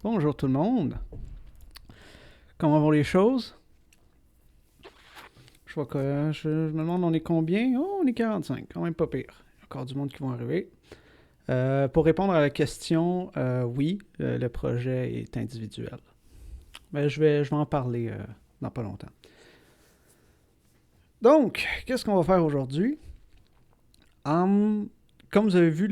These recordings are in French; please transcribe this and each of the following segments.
Bonjour tout le monde. Comment vont les choses? Je vois que je me demande on est combien? Oh, on est 45, quand même pas pire. Il y a encore du monde qui vont arriver. Pour répondre à la question, oui, le projet est individuel. Mais je vais en parler dans pas longtemps. Donc, qu'est-ce qu'on va faire aujourd'hui? Comme vous avez vu,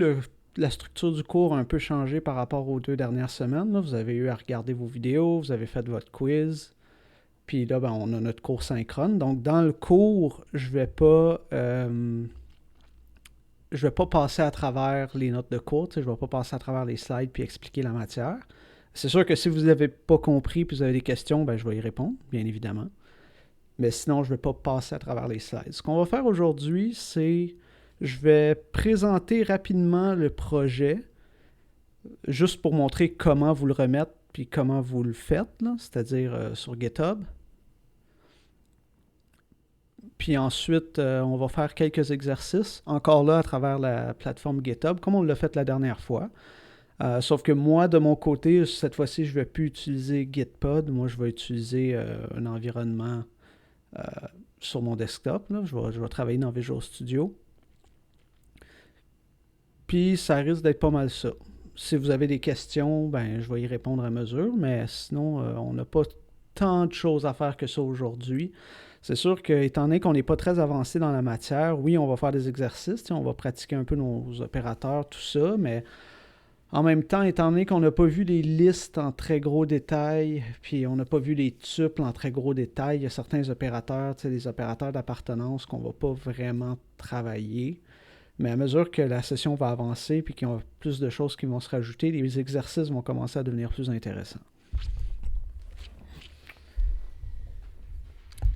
la structure du cours a un peu changé par rapport aux 2 dernières semaines. Là. Vous avez eu à regarder vos vidéos, vous avez fait votre quiz. Puis là, ben, on a notre cours synchrone. Donc, dans le cours, je vais pas passer à travers les notes de cours. Je ne vais pas passer à travers les slides puis expliquer la matière. C'est sûr que si vous n'avez pas compris puis vous avez des questions, ben, je vais y répondre, bien évidemment. Mais sinon, je ne vais pas passer à travers les slides. Ce qu'on va faire aujourd'hui, c'est je vais présenter rapidement le projet, juste pour montrer comment vous le remettre puis comment vous le faites, c'est-à-dire sur GitHub. Puis ensuite, on va faire quelques exercices, encore là, à travers la plateforme GitHub, comme on l'a fait la dernière fois. Sauf que moi, de mon côté, cette fois-ci, je ne vais plus utiliser Gitpod. Moi, je vais utiliser un environnement sur mon desktop. Là. Je vais travailler dans Visual Studio. Puis, ça risque d'être pas mal ça. Si vous avez des questions, ben, je vais y répondre à mesure. Mais sinon, on n'a pas tant de choses à faire que ça aujourd'hui. C'est sûr que, étant donné qu'on n'est pas très avancé dans la matière, oui, on va faire des exercices, on va pratiquer un peu nos opérateurs, tout ça, mais en même temps, étant donné qu'on n'a pas vu les listes en très gros détail, puis on n'a pas vu les tuples en très gros détail, il y a certains opérateurs, les opérateurs d'appartenance qu'on ne va pas vraiment travailler. Mais à mesure que la session va avancer, puis qu'il y a plus de choses qui vont se rajouter, les exercices vont commencer à devenir plus intéressants.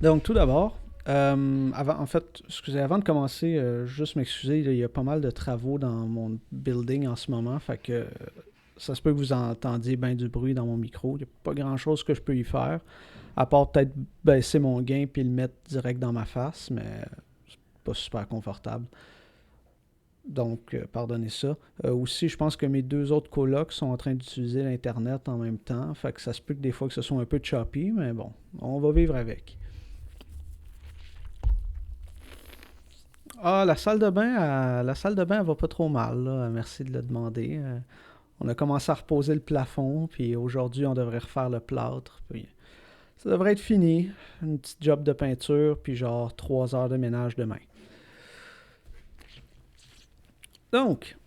Donc, tout d'abord, avant de commencer, juste m'excuser, il y a pas mal de travaux dans mon building en ce moment, fait que Ça se peut que vous entendiez bien du bruit dans mon micro. Il n'y a pas grand-chose que je peux y faire, à part peut-être baisser mon gain puis le mettre direct dans ma face, mais c'est pas super confortable. Donc, pardonnez ça. Aussi, je pense que mes deux autres colocs sont en train d'utiliser l'Internet en même temps. Fait que ça se peut que des fois que ce soit un peu choppy, mais bon, on va vivre avec. Ah, la salle de bain, elle va pas trop mal, là. Merci de le demander. On a commencé à reposer le plafond, puis aujourd'hui, on devrait refaire le plâtre. Puis ça devrait être fini. Une petite job de peinture, puis genre 3 heures de ménage demain. Donc,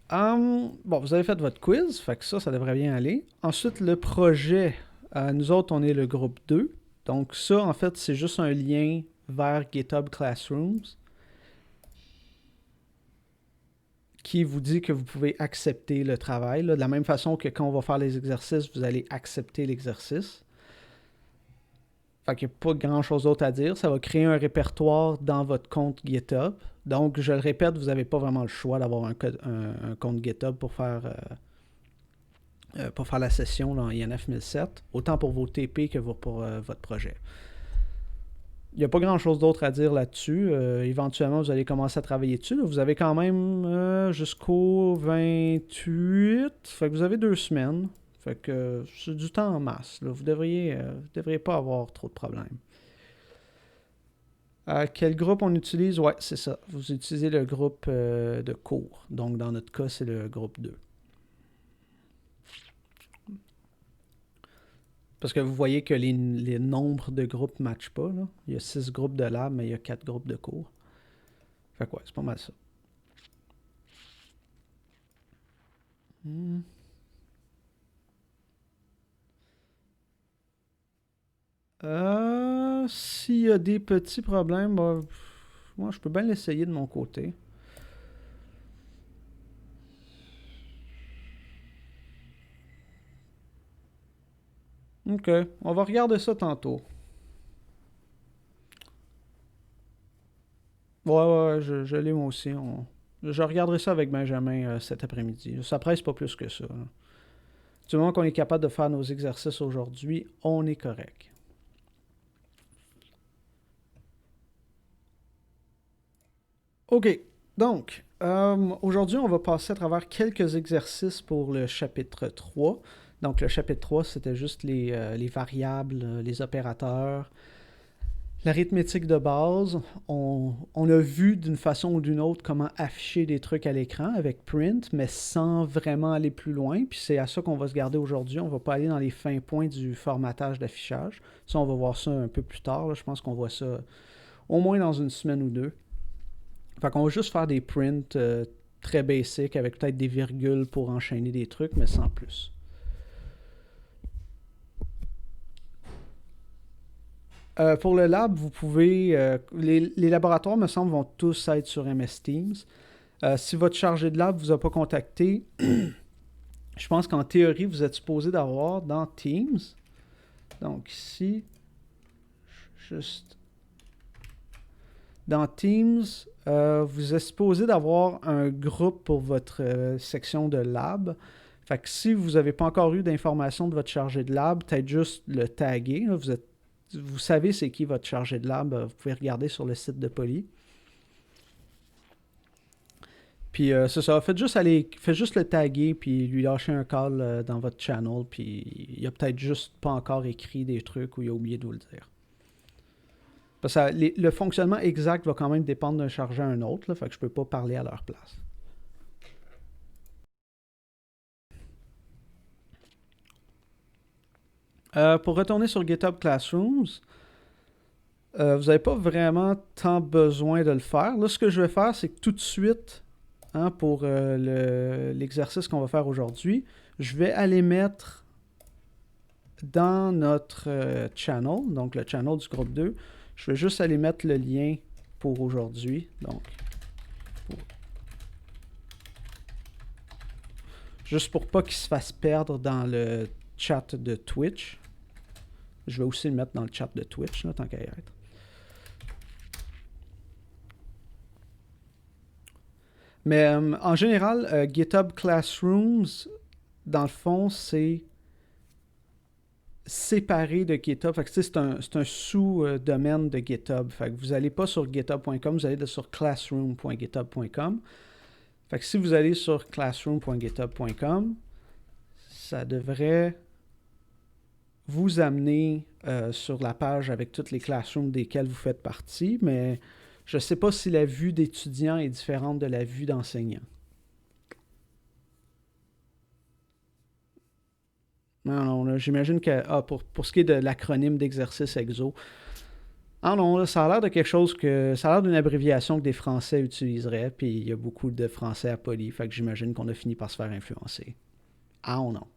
bon, vous avez fait votre quiz, fait que ça devrait bien aller. Ensuite, le projet. Nous autres, on est le groupe 2. Donc ça, en fait, c'est juste un lien vers GitHub Classrooms qui vous dit que vous pouvez accepter le travail. Là, de la même façon que quand on va faire les exercices, vous allez accepter l'exercice. Fait qu'il n'y a pas grand-chose d'autre à dire. Ça va créer un répertoire dans votre compte GitHub. Donc, je le répète, vous n'avez pas vraiment le choix d'avoir un compte GitHub pour faire la session là, en INF 1007, autant pour vos TP que pour votre projet. Il n'y a pas grand-chose d'autre à dire là-dessus. Éventuellement, vous allez commencer à travailler dessus. Là. Vous avez quand même jusqu'au 28. Fait que vous avez 2 semaines. Fait que c'est du temps en masse. Là. Vous devriez pas avoir trop de problèmes. Quel groupe on utilise? Ouais, c'est ça. Vous utilisez le groupe de cours. Donc, dans notre cas, c'est le groupe 2. Parce que vous voyez que les nombres de groupes ne matchent pas. Là. Il y a 6 groupes de lab, mais il y a 4 groupes de cours. Fait quoi, c'est pas mal ça. Hmm. S'il y a des petits problèmes, bah, moi je peux bien l'essayer de mon côté. Ok, on va regarder ça tantôt. Ouais, je l'ai moi aussi. Je regarderai ça avec Benjamin cet après-midi. Ça presse pas plus que ça. Là. Du moment qu'on est capable de faire nos exercices aujourd'hui, on est correct. OK. Donc, aujourd'hui, on va passer à travers quelques exercices pour le chapitre 3. Donc, le chapitre 3, c'était juste les variables, les opérateurs, l'arithmétique de base. On a vu d'une façon ou d'une autre comment afficher des trucs à l'écran avec print, mais sans vraiment aller plus loin. Puis c'est à ça qu'on va se garder aujourd'hui. On va pas aller dans les fins points du formatage d'affichage. Ça, on va voir ça un peu plus tard. Là. Je pense qu'on voit ça au moins dans une semaine ou deux. Fait qu'on va juste faire des prints très basiques avec peut-être des virgules pour enchaîner des trucs, mais sans plus. Pour le lab, vous pouvez. Les laboratoires, me semble, vont tous être sur MS Teams. Si votre chargé de lab ne vous a pas contacté, je pense qu'en théorie, vous êtes supposé d'avoir dans Teams. Donc ici, juste dans Teams, vous êtes supposé d'avoir un groupe pour votre section de lab. Fait que si vous n'avez pas encore eu d'informations de votre chargé de lab, peut-être juste le taguer. Là, vous savez c'est qui votre chargé de lab. Vous pouvez regarder sur le site de Poly. Puis c'est ça. Faites juste le taguer puis lui lâcher un call dans votre channel. Puis il a peut-être juste pas encore écrit des trucs ou il a oublié de vous le dire. Parce que le fonctionnement exact va quand même dépendre d'un chargé à un autre. Là, fait que je peux pas parler à leur place. Pour retourner sur GitHub Classrooms, vous n'avez pas vraiment tant besoin de le faire. Là, ce que je vais faire, c'est que tout de suite, hein, pour l'exercice qu'on va faire aujourd'hui, je vais aller mettre dans notre channel, donc le channel du groupe 2, je vais juste aller mettre le lien pour aujourd'hui. Donc, juste pour pas qu'il se fasse perdre dans le chat de Twitch. Je vais aussi le mettre dans le chat de Twitch, là, tant qu'à y être. Mais en général, GitHub Classrooms, dans le fond, c'est séparé de GitHub. Fait que c'est un sous-domaine de GitHub. Fait que vous n'allez pas sur github.com, vous allez sur classroom.github.com. Fait que si vous allez sur classroom.github.com, ça devrait vous amener sur la page avec toutes les classrooms desquels vous faites partie, mais je ne sais pas si la vue d'étudiant est différente de la vue d'enseignant. Non, j'imagine que pour ce qui est de l'acronyme d'exercice EXO, non, là, ça a l'air de quelque chose que. Ça a l'air d'une abréviation que des Français utiliseraient, puis il y a beaucoup de Français à Poly, fait que j'imagine qu'on a fini par se faire influencer. Ah non.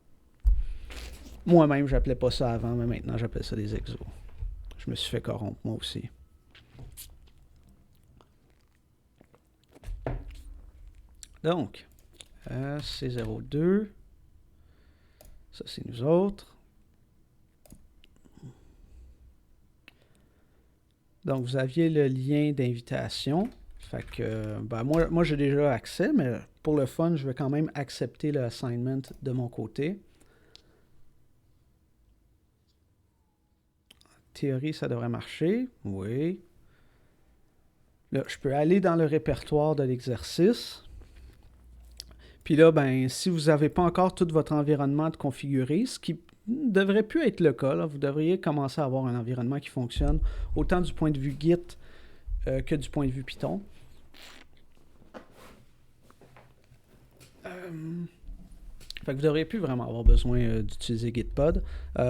Moi-même, j'appelais pas ça avant, mais maintenant j'appelle ça des exos. Je me suis fait corrompre, moi aussi. Donc, C02. Ça, c'est nous autres. Donc, vous aviez le lien d'invitation. Fait que, moi j'ai déjà accès, mais pour le fun, je vais quand même accepter le assignment de mon côté. En théorie, ça devrait marcher. Oui. Là, je peux aller dans le répertoire de l'exercice. Puis là, si vous n'avez pas encore tout votre environnement de configuré, ce qui devrait plus être le cas, là, vous devriez commencer à avoir un environnement qui fonctionne autant du point de vue Git que du point de vue Python. Fait que vous ne devriez plus vraiment avoir besoin d'utiliser Gitpod.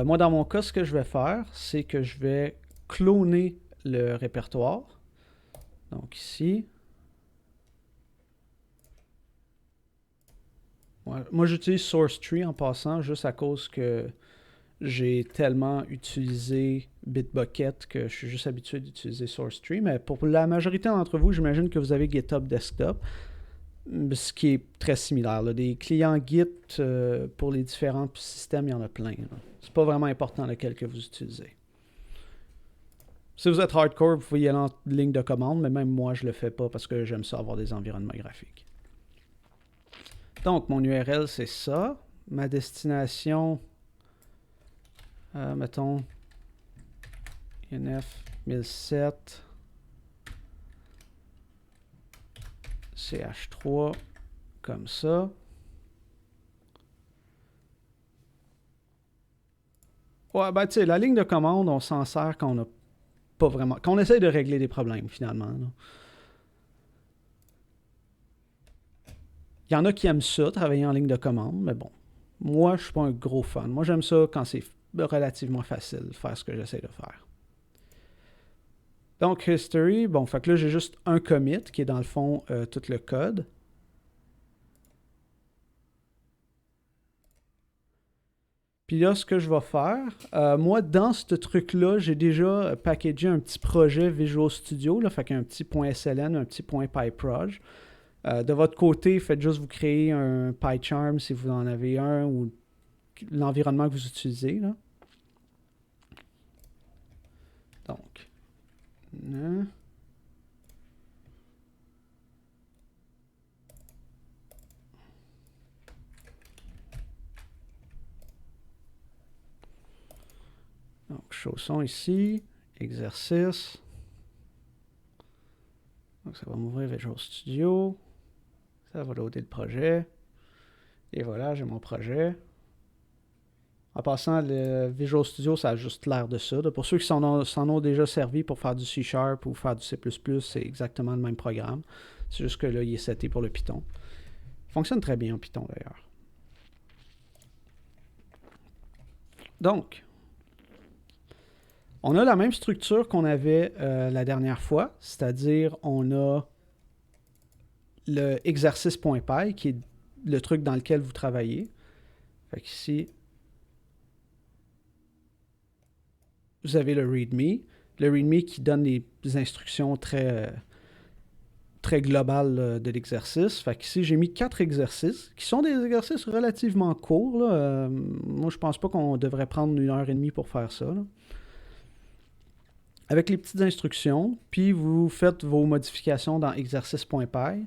Moi, dans mon cas, ce que je vais faire, c'est que je vais cloner le répertoire. Donc ici. Ouais, moi, j'utilise SourceTree en passant, juste à cause que j'ai tellement utilisé Bitbucket que je suis juste habitué d'utiliser SourceTree. Mais pour la majorité d'entre vous, j'imagine que vous avez GitHub Desktop, ce qui est très similaire. Là. Des clients Git pour les différents systèmes, il y en a plein. C'est pas vraiment important lequel que vous utilisez. Si vous êtes hardcore, vous pouvez y aller en ligne de commande, mais même moi, je le fais pas parce que j'aime ça avoir des environnements graphiques. Donc, mon URL, c'est ça. Ma destination, mettons, INF 1007, CH3, comme ça. Ouais, tu sais, la ligne de commande, on s'en sert quand on n'a pas vraiment... Quand on essaye de régler des problèmes, finalement. Là. Il y en a qui aiment ça, travailler en ligne de commande, mais bon. Moi, je suis pas un gros fan. Moi, j'aime ça quand c'est relativement facile de faire ce que j'essaie de faire. Donc, history, bon, fait que là, j'ai juste un commit qui est dans le fond tout le code. Puis là, ce que je vais faire, moi, dans ce truc-là, j'ai déjà packagé un petit projet Visual Studio, là, fait qu'un petit .sln, un petit .pyproj. De votre côté, faites juste vous créer un PyCharm si vous en avez un ou l'environnement que vous utilisez. Là. Donc, donc, chaussons ici, exercice. Donc, ça va m'ouvrir Visual Studio. Ça va loader le projet. Et voilà, j'ai mon projet. En passant, le Visual Studio, ça a juste l'air de ça. Pour ceux qui s'en ont déjà servi pour faire du C# ou faire du C++, c'est exactement le même programme. C'est juste que là, il est seté pour le Python. Il fonctionne très bien en Python, d'ailleurs. Donc, on a la même structure qu'on avait la dernière fois, c'est-à-dire on a le exercice.py qui est le truc dans lequel vous travaillez. Fait qu'ici, vous avez le README. Le README qui donne les instructions très globales de l'exercice. Fait qu'ici, j'ai mis 4 exercices qui sont des exercices relativement courts. Là. Moi, je pense pas qu'on devrait prendre 1h30 pour faire ça. Là. Avec les petites instructions, puis vous faites vos modifications dans exercice.py.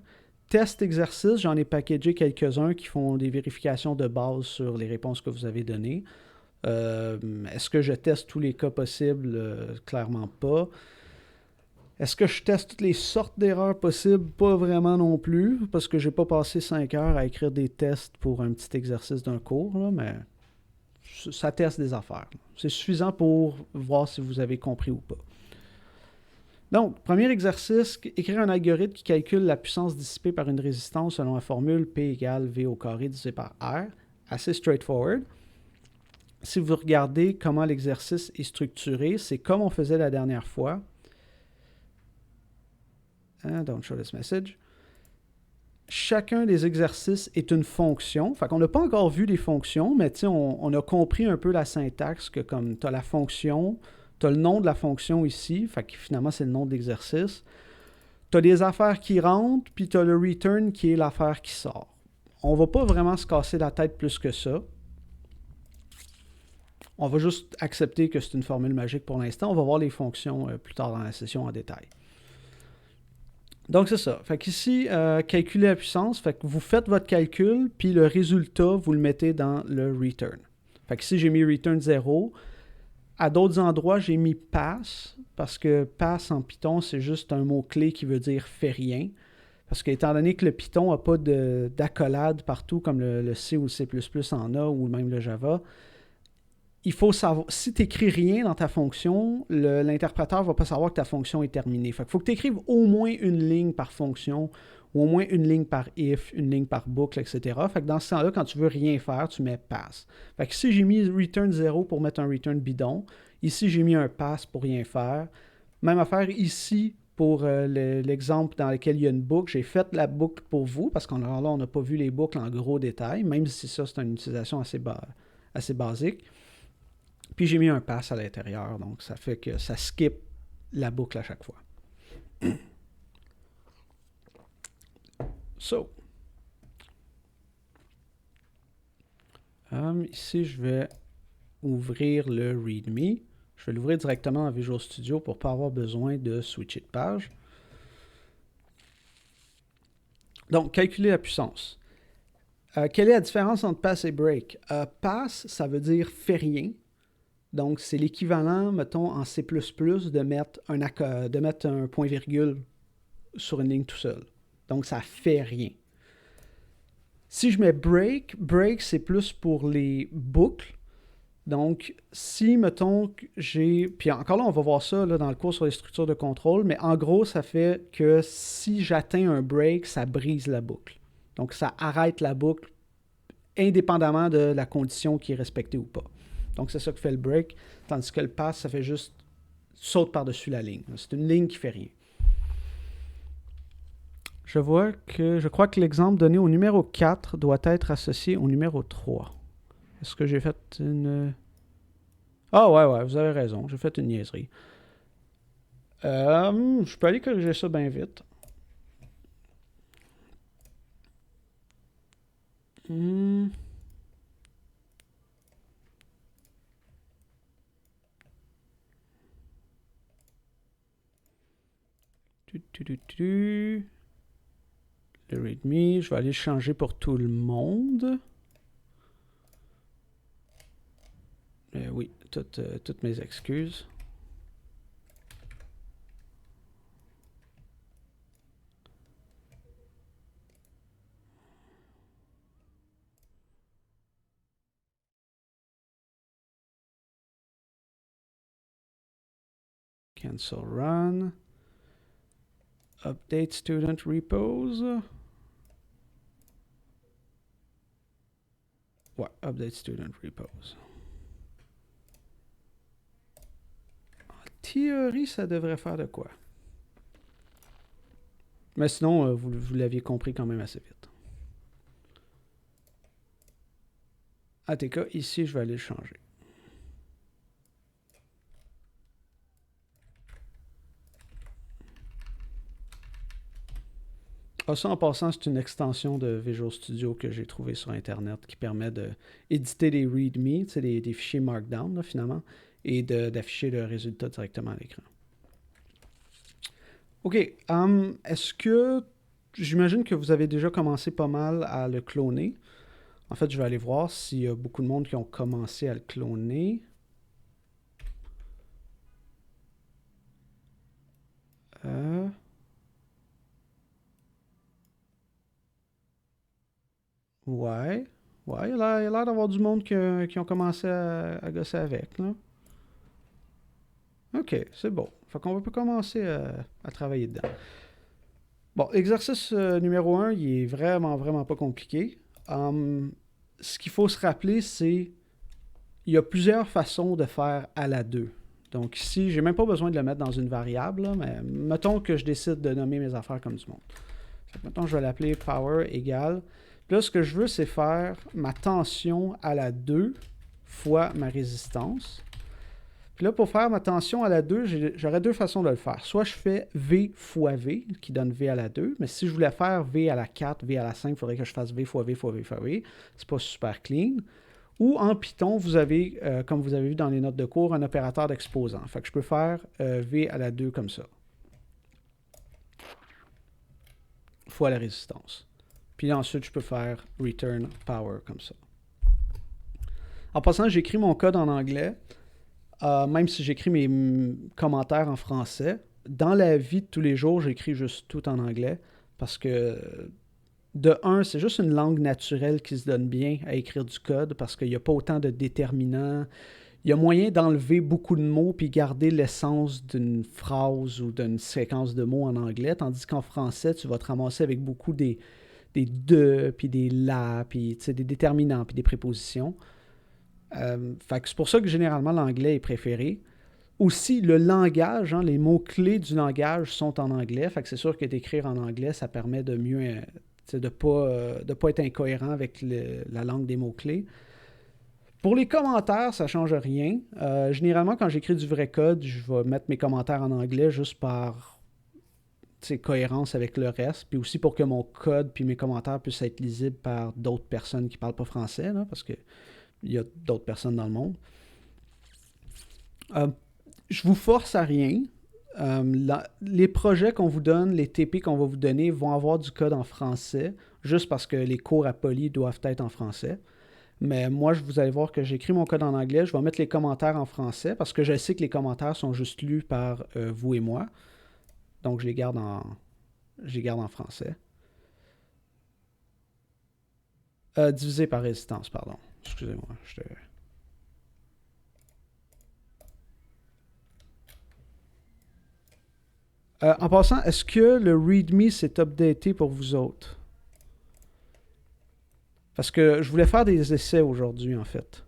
test exercice, j'en ai packagé quelques-uns qui font des vérifications de base sur les réponses que vous avez données. Est-ce que je teste tous les cas possibles? Clairement pas. Est-ce que je teste toutes les sortes d'erreurs possibles? Pas vraiment non plus, parce que j'ai pas passé 5 heures à écrire des tests pour un petit exercice d'un cours, là, mais ça teste des affaires. C'est suffisant pour voir si vous avez compris ou pas. Donc, premier exercice, écrire un algorithme qui calcule la puissance dissipée par une résistance selon la formule P égale V au carré divisé par R. Assez straightforward. Si vous regardez comment l'exercice est structuré, c'est comme on faisait la dernière fois. Don't show this message. Chacun des exercices est une fonction. Fait qu'on n'a pas encore vu les fonctions, mais on a compris un peu la syntaxe que comme tu as la fonction, tu as le nom de la fonction ici, fait que finalement c'est le nom de l'exercice. Tu as des affaires qui rentrent, puis tu as le return qui est l'affaire qui sort. On ne va pas vraiment se casser la tête plus que ça. On va juste accepter que c'est une formule magique pour l'instant. On va voir les fonctions plus tard dans la session en détail. Donc, c'est ça. Fait qu'ici, calculer la puissance, fait que vous faites votre calcul, puis le résultat, vous le mettez dans le return. Fait qu'ici, j'ai mis return 0. À d'autres endroits, j'ai mis pass, parce que pass en Python, c'est juste un mot-clé qui veut dire fait rien. Parce qu'étant donné que le Python n'a pas d'accolade partout, comme le C ou le C++ en a, ou même le Java, il faut savoir, si tu n'écris rien dans ta fonction, l'interpréteur ne va pas savoir que ta fonction est terminée. Fait qu'il faut que tu écrives au moins une ligne par fonction, ou au moins une ligne par if, une ligne par boucle, etc. Fait que dans ce temps-là, quand tu veux rien faire, tu mets pass. Fait que ici, j'ai mis return 0 pour mettre un return bidon. Ici, j'ai mis un pass pour rien faire. Même affaire ici pour l'exemple dans lequel il y a une boucle. J'ai fait la boucle pour vous, parce qu'on n'a pas vu les boucles en gros détail, même si ça, c'est une utilisation assez basique. Puis j'ai mis un pass à l'intérieur, donc ça fait que ça skip la boucle à chaque fois. So. Ici, je vais ouvrir le README. Je vais l'ouvrir directement en Visual Studio pour ne pas avoir besoin de switcher de page. Donc, calculer la puissance. Quelle est la différence entre pass et break? Pass, ça veut dire fait rien. Donc, c'est l'équivalent, mettons, en C++, de mettre un point-virgule sur une ligne tout seul. Donc, ça fait rien. Si je mets break, c'est plus pour les boucles. Donc, si, mettons, j'ai... Puis encore là, on va voir ça là, dans le cours sur les structures de contrôle, mais en gros, ça fait que si j'atteins un break, ça brise la boucle. Donc, ça arrête la boucle indépendamment de la condition qui est respectée ou pas. Donc, c'est ça que fait le break, tandis que le pass, ça fait juste saute par-dessus la ligne. C'est une ligne qui fait rien. Je crois que l'exemple donné au numéro 4 doit être associé au numéro 3. Est-ce que j'ai fait une... Ah ouais, vous avez raison, j'ai fait une niaiserie. Je peux aller corriger ça bien vite. Le README, je vais aller le changer pour tout le monde. Oui, toutes mes excuses. Cancel run. Update student repos. Ouais, update student repos. En théorie, ça devrait faire de quoi. Mais sinon, vous l'aviez compris quand même assez vite. ATK, ici, je vais aller le changer. Ça, en passant, c'est une extension de Visual Studio que j'ai trouvée sur Internet qui permet d'éditer des README, des fichiers Markdown, là, finalement, et d'afficher le résultat directement à l'écran. OK. Est-ce que j'imagine que vous avez déjà commencé pas mal à le cloner. En fait, je vais aller voir s'il y a beaucoup de monde qui ont commencé à le cloner. Euh, ouais. Ouais, il a l'air d'avoir du monde qui ont commencé à gosser avec, là. OK, c'est bon. Fait qu'on peut commencer à travailler dedans. Bon, exercice numéro un, il est vraiment, vraiment pas compliqué. Ce qu'il faut se rappeler, c'est il y a plusieurs façons de faire à la 2. Donc ici, j'ai même pas besoin de le mettre dans une variable, là, mais mettons que je décide de nommer mes affaires comme du monde. Mettons que je vais l'appeler power égale. Puis là, ce que je veux, c'est faire ma tension à la 2 fois ma résistance. Puis là, pour faire ma tension à la 2, j'aurais deux façons de le faire. Soit je fais V fois V, qui donne V à la 2, mais si je voulais faire V à la 4, V à la 5, il faudrait que je fasse V fois V fois V fois V. C'est pas super clean. Ou en Python, vous avez, comme vous avez vu dans les notes de cours, un opérateur d'exposant. Fait que je peux faire V à la 2 comme ça. Fois la résistance. Puis ensuite, je peux faire return power comme ça. En passant, j'écris mon code en anglais. Même si j'écris mes commentaires en français, dans la vie de tous les jours, j'écris juste tout en anglais parce que, de un, c'est juste une langue naturelle qui se donne bien à écrire du code parce qu'il n'y a pas autant de déterminants. Il y a moyen d'enlever beaucoup de mots puis garder l'essence d'une phrase ou d'une séquence de mots en anglais, tandis qu'en français, tu vas te ramasser avec beaucoup des de, puis des la, puis des déterminants, puis des prépositions. Fait que c'est pour ça que généralement l'anglais est préféré. Aussi, le langage, hein, les mots-clés du langage sont en anglais. Fait que c'est sûr que d'écrire en anglais, ça permet de mieux, de ne pas être incohérent avec la langue des mots-clés. Pour les commentaires, ça ne change rien. Généralement, quand j'écris du vrai code, je vais mettre mes commentaires en anglais juste par cohérence avec le reste. Puis aussi pour que mon code puis mes commentaires puissent être lisibles par d'autres personnes qui ne parlent pas français, là, parce que il y a d'autres personnes dans le monde. Je vous force à rien. Les projets qu'on vous donne, les TP qu'on va vous donner vont avoir du code en français, juste parce que les cours à Poly doivent être en français. Mais moi, vous allez voir que j'écris mon code en anglais. Je vais mettre les commentaires en français parce que je sais que les commentaires sont juste lus par vous et moi. Donc, je les garde en français. Divisé par résistance, pardon. Excusez-moi. En passant, est-ce que le README s'est updaté pour vous autres? Parce que je voulais faire des essais aujourd'hui, en fait.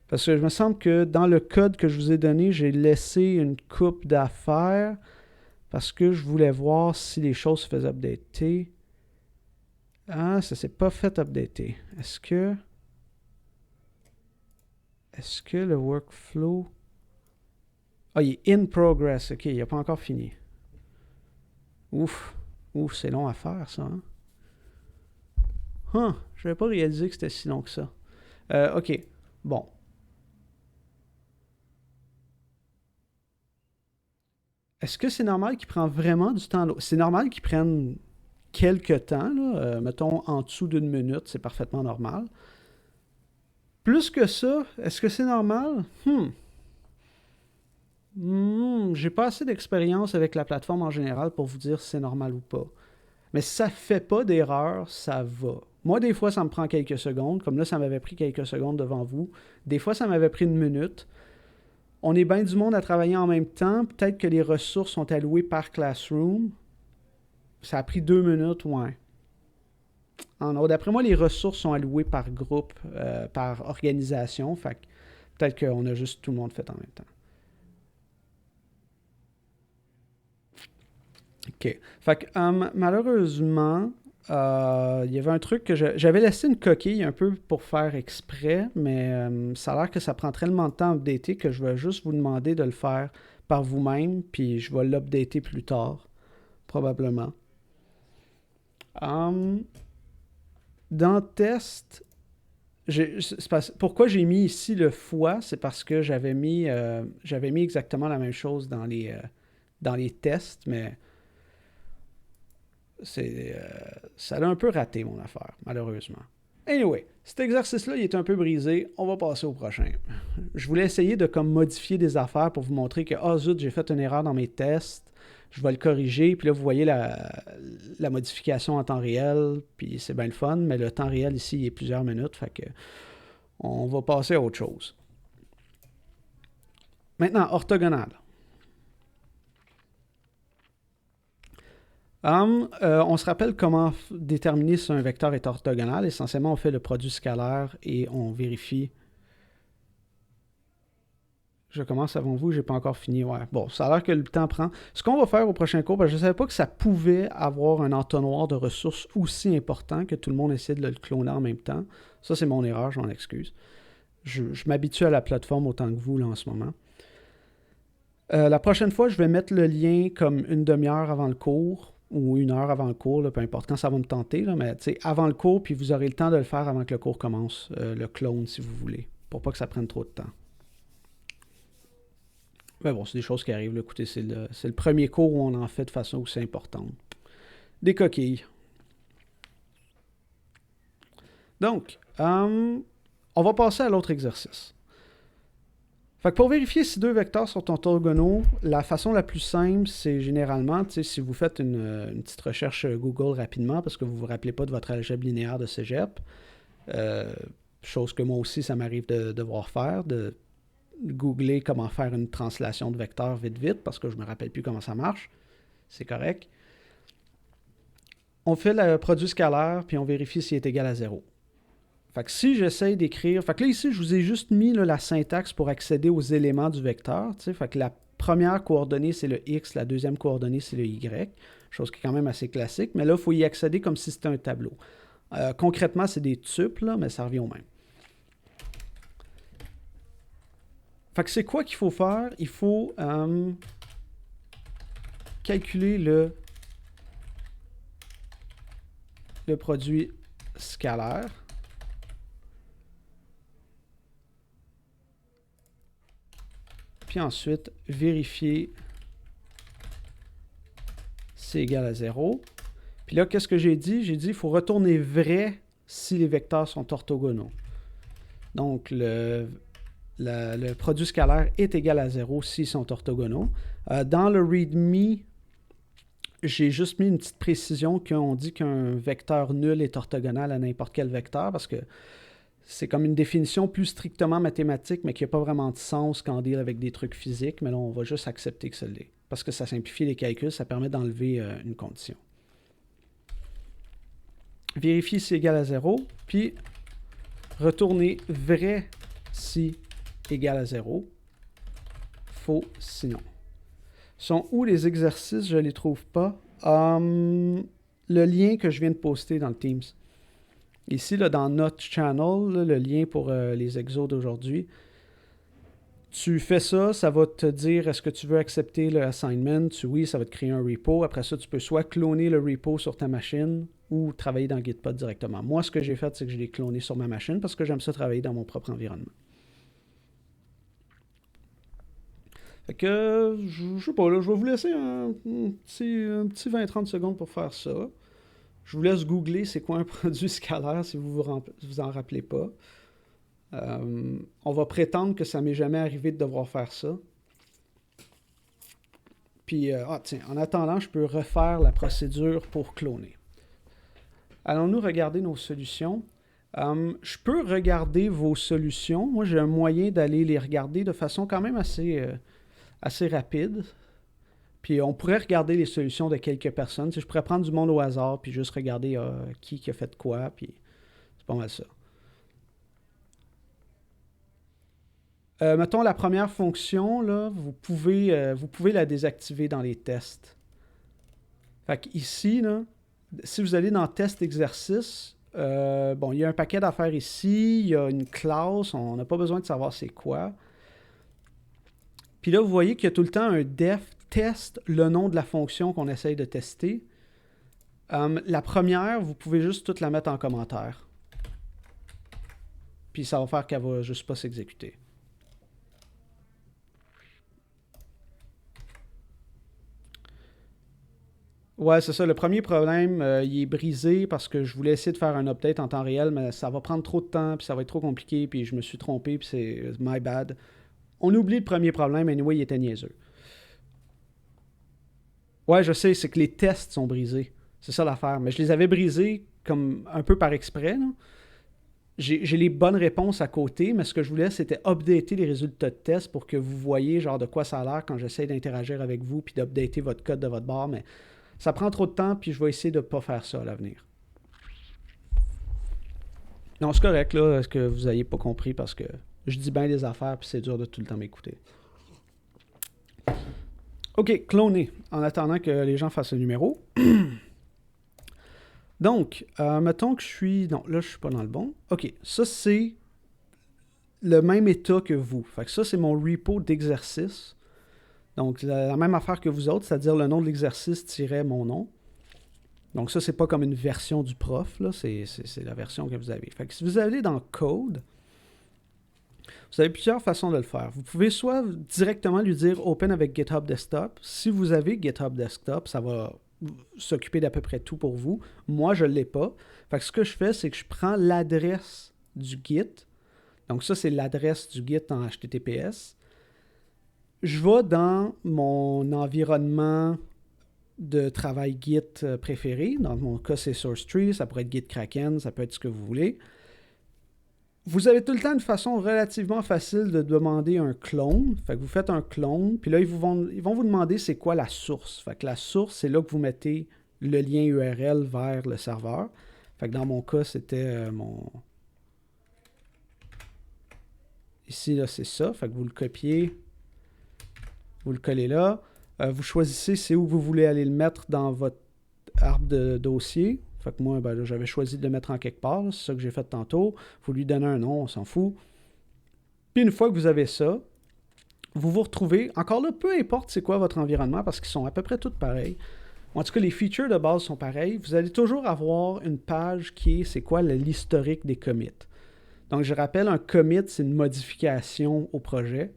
Parce que je me semble que dans le code que je vous ai donné, j'ai laissé une coupe d'affaires parce que je voulais voir si les choses se faisaient updater. Ah, ça s'est pas fait updater. Est-ce que le workflow... Ah, il est in progress. OK, il n'a pas encore fini. Ouf. Ouf, c'est long à faire, ça. Je n'avais pas réalisé que c'était si long que ça. OK. Bon. Est-ce que c'est normal qu'il prend vraiment du temps? C'est normal qu'il prenne quelques temps, là. Mettons en dessous d'une minute, c'est parfaitement normal. Plus que ça, est-ce que c'est normal? J'ai pas assez d'expérience avec la plateforme en général pour vous dire si c'est normal ou pas. Mais si ça fait pas d'erreur, ça va. Moi, des fois, ça me prend quelques secondes. Comme là, ça m'avait pris quelques secondes devant vous. Des fois, ça m'avait pris une minute. On est bien du monde à travailler en même temps. Peut-être que les ressources sont allouées par Classroom. Ça a pris 2 minutes, ouais. D'après moi, les ressources sont allouées par groupe, par organisation. Fait que peut-être qu'on a juste tout le monde fait en même temps. OK. Fait que malheureusement, il y avait un truc que j'avais laissé une coquille un peu pour faire exprès, mais ça a l'air que ça prend tellement de temps à updater que je vais juste vous demander de le faire par vous-même, puis je vais l'updater plus tard, probablement. Dans test, pourquoi j'ai mis ici le fois, c'est parce que j'avais mis exactement la même chose dans les tests, mais Ça l'a un peu raté, mon affaire, malheureusement. Anyway, cet exercice-là, il est un peu brisé. On va passer au prochain. Je voulais essayer de comme modifier des affaires pour vous montrer que, ah zut, j'ai fait une erreur dans mes tests. Je vais le corriger. Puis là, vous voyez la modification en temps réel. Puis c'est bien le fun, mais le temps réel ici, il est plusieurs minutes. Fait que on va passer à autre chose. Maintenant, orthogonal. On se rappelle comment déterminer si un vecteur est orthogonal. Essentiellement, on fait le produit scalaire et on vérifie. Je commence avant vous, j'ai pas encore fini. Ouais. Bon, ça a l'air que le temps prend. Ce qu'on va faire au prochain cours, je ne savais pas que ça pouvait avoir un entonnoir de ressources aussi important que tout le monde essaie de le cloner en même temps. Ça, c'est mon erreur, je m'en excuse. Je m'habitue à la plateforme autant que vous là, en ce moment. La prochaine fois, je vais mettre le lien comme une demi-heure avant le cours ou une heure avant le cours, là, peu importe quand ça va me tenter, là, mais avant le cours, puis vous aurez le temps de le faire avant que le cours commence, le clone si vous voulez, pour pas que ça prenne trop de temps. Mais bon, c'est des choses qui arrivent. Là. Écoutez, c'est le premier cours où on en fait de façon aussi importante. Des coquilles. Donc, on va passer à l'autre exercice. Fait que pour vérifier si deux vecteurs sont orthogonaux, la façon la plus simple, c'est généralement, si vous faites une petite recherche Google rapidement, parce que vous ne vous rappelez pas de votre algèbre linéaire de cégep, chose que moi aussi, ça m'arrive de devoir faire, de googler comment faire une translation de vecteurs vite, parce que je ne me rappelle plus comment ça marche. C'est correct. On fait le produit scalaire, puis on vérifie s'il est égal à 0. Fait que si j'essaie d'écrire... Fait que là, ici, je vous ai juste mis là, la syntaxe pour accéder aux éléments du vecteur. Fait que la première coordonnée, c'est le X, la deuxième coordonnée, c'est le Y. Chose qui est quand même assez classique. Mais là, il faut y accéder comme si c'était un tableau. Concrètement, c'est des tuples, là, mais ça revient au même. Fait que c'est quoi qu'il faut faire? Il faut calculer le produit scalaire. Puis ensuite, vérifier si c'est égal à 0. Puis là, qu'est-ce que j'ai dit? J'ai dit qu'il faut retourner vrai si les vecteurs sont orthogonaux. Donc, le produit scalaire est égal à 0 s'ils sont orthogonaux. Dans le README, j'ai juste mis une petite précision qu'on dit qu'un vecteur nul est orthogonal à n'importe quel vecteur parce que c'est comme une définition plus strictement mathématique, mais qui n'a pas vraiment de sens quand on deal avec des trucs physiques. Mais là, on va juste accepter que ça l'est. Parce que ça simplifie les calculs, ça permet d'enlever une condition. Vérifier si c'est égal à 0, puis retourner vrai si égal à 0. Faux sinon. Sont où les exercices? Je ne les trouve pas. Le lien que je viens de poster dans le Teams. Ici, là, dans notre channel, là, le lien pour les exos d'aujourd'hui, tu fais ça, ça va te dire est-ce que tu veux accepter le assignment. Oui, ça va te créer un repo. Après ça, tu peux soit cloner le repo sur ta machine ou travailler dans Gitpod directement. Moi, ce que j'ai fait, c'est que je l'ai cloné sur ma machine parce que j'aime ça travailler dans mon propre environnement. Fait que, je sais pas, là, je vais vous laisser un petit 20-30 secondes pour faire ça. Je vous laisse googler c'est quoi un produit scalaire si vous vous en rappelez pas. On va prétendre que ça m'est jamais arrivé de devoir faire ça. Puis, tiens, en attendant, je peux refaire la procédure pour cloner. Allons-nous regarder nos solutions. Je peux regarder vos solutions. Moi, j'ai un moyen d'aller les regarder de façon quand même assez rapide. Puis on pourrait regarder les solutions de quelques personnes. Je pourrais prendre du monde au hasard puis juste regarder qui a fait quoi. Puis c'est pas mal ça. Mettons la première fonction, là, vous pouvez la désactiver dans les tests. Fait que ici, là, si vous allez dans test exercice, bon, il y a un paquet d'affaires ici, il y a une classe, on n'a pas besoin de savoir c'est quoi. Puis là, vous voyez qu'il y a tout le temps un def test, le nom de la fonction qu'on essaye de tester. La première, vous pouvez juste toute la mettre en commentaire. Puis ça va faire qu'elle va juste pas s'exécuter. Ouais, c'est ça. Le premier problème, il est brisé parce que je voulais essayer de faire un update en temps réel, mais ça va prendre trop de temps, puis ça va être trop compliqué, puis je me suis trompé, puis c'est my bad. On oublie le premier problème, anyway, il était niaiseux. Ouais, je sais, c'est que les tests sont brisés. C'est ça l'affaire. Mais je les avais brisés comme un peu par exprès, là. J'ai les bonnes réponses à côté, mais ce que je voulais, c'était updater les résultats de test pour que vous voyez genre de quoi ça a l'air quand j'essaie d'interagir avec vous puis d'updater votre code de votre barre, mais ça prend trop de temps puis je vais essayer de ne pas faire ça à l'avenir. Non, c'est correct, là, ce que vous n'ayez pas compris parce que je dis bien des affaires puis c'est dur de tout le temps m'écouter. OK, cloner, en attendant que les gens fassent le numéro. Donc, mettons que je suis... Non, là, je suis pas dans le bon. OK, ça, c'est le même état que vous. Fait que ça, c'est mon repo d'exercice. Donc, la même affaire que vous autres, c'est-à-dire le nom de l'exercice tiret mon nom. Donc, ça, c'est pas comme une version du prof, là. C'est la version que vous avez. Fait que si vous allez dans Code, vous avez plusieurs façons de le faire. Vous pouvez soit directement lui dire Open avec GitHub Desktop. Si vous avez GitHub Desktop, ça va s'occuper d'à peu près tout pour vous. Moi, je ne l'ai pas. Fait que ce que je fais, c'est que je prends l'adresse du Git. Donc ça, c'est l'adresse du Git en HTTPS. Je vais dans mon environnement de travail Git préféré. Dans mon cas, c'est SourceTree. Ça pourrait être Git Kraken. Ça peut être ce que vous voulez. Vous avez tout le temps une façon relativement facile de demander un clone. Fait que vous faites un clone, puis là, ils vont vous demander c'est quoi la source. Fait que la source, c'est là que vous mettez le lien URL vers le serveur. Fait que dans mon cas, c'était mon... Ici, là, c'est ça. Fait que vous le copiez, vous le collez là. Vous choisissez c'est où vous voulez aller le mettre dans votre arbre de dossier. Fait que moi, ben, là, j'avais choisi de le mettre en quelque part. C'est ça que j'ai fait tantôt. Vous lui donnez un nom, on s'en fout. Puis une fois que vous avez ça, vous vous retrouvez, encore là, peu importe c'est quoi votre environnement, parce qu'ils sont à peu près tous pareils. En tout cas, les features de base sont pareils. Vous allez toujours avoir une page qui est c'est quoi l'historique des commits. Donc, je rappelle, un commit, c'est une modification au projet.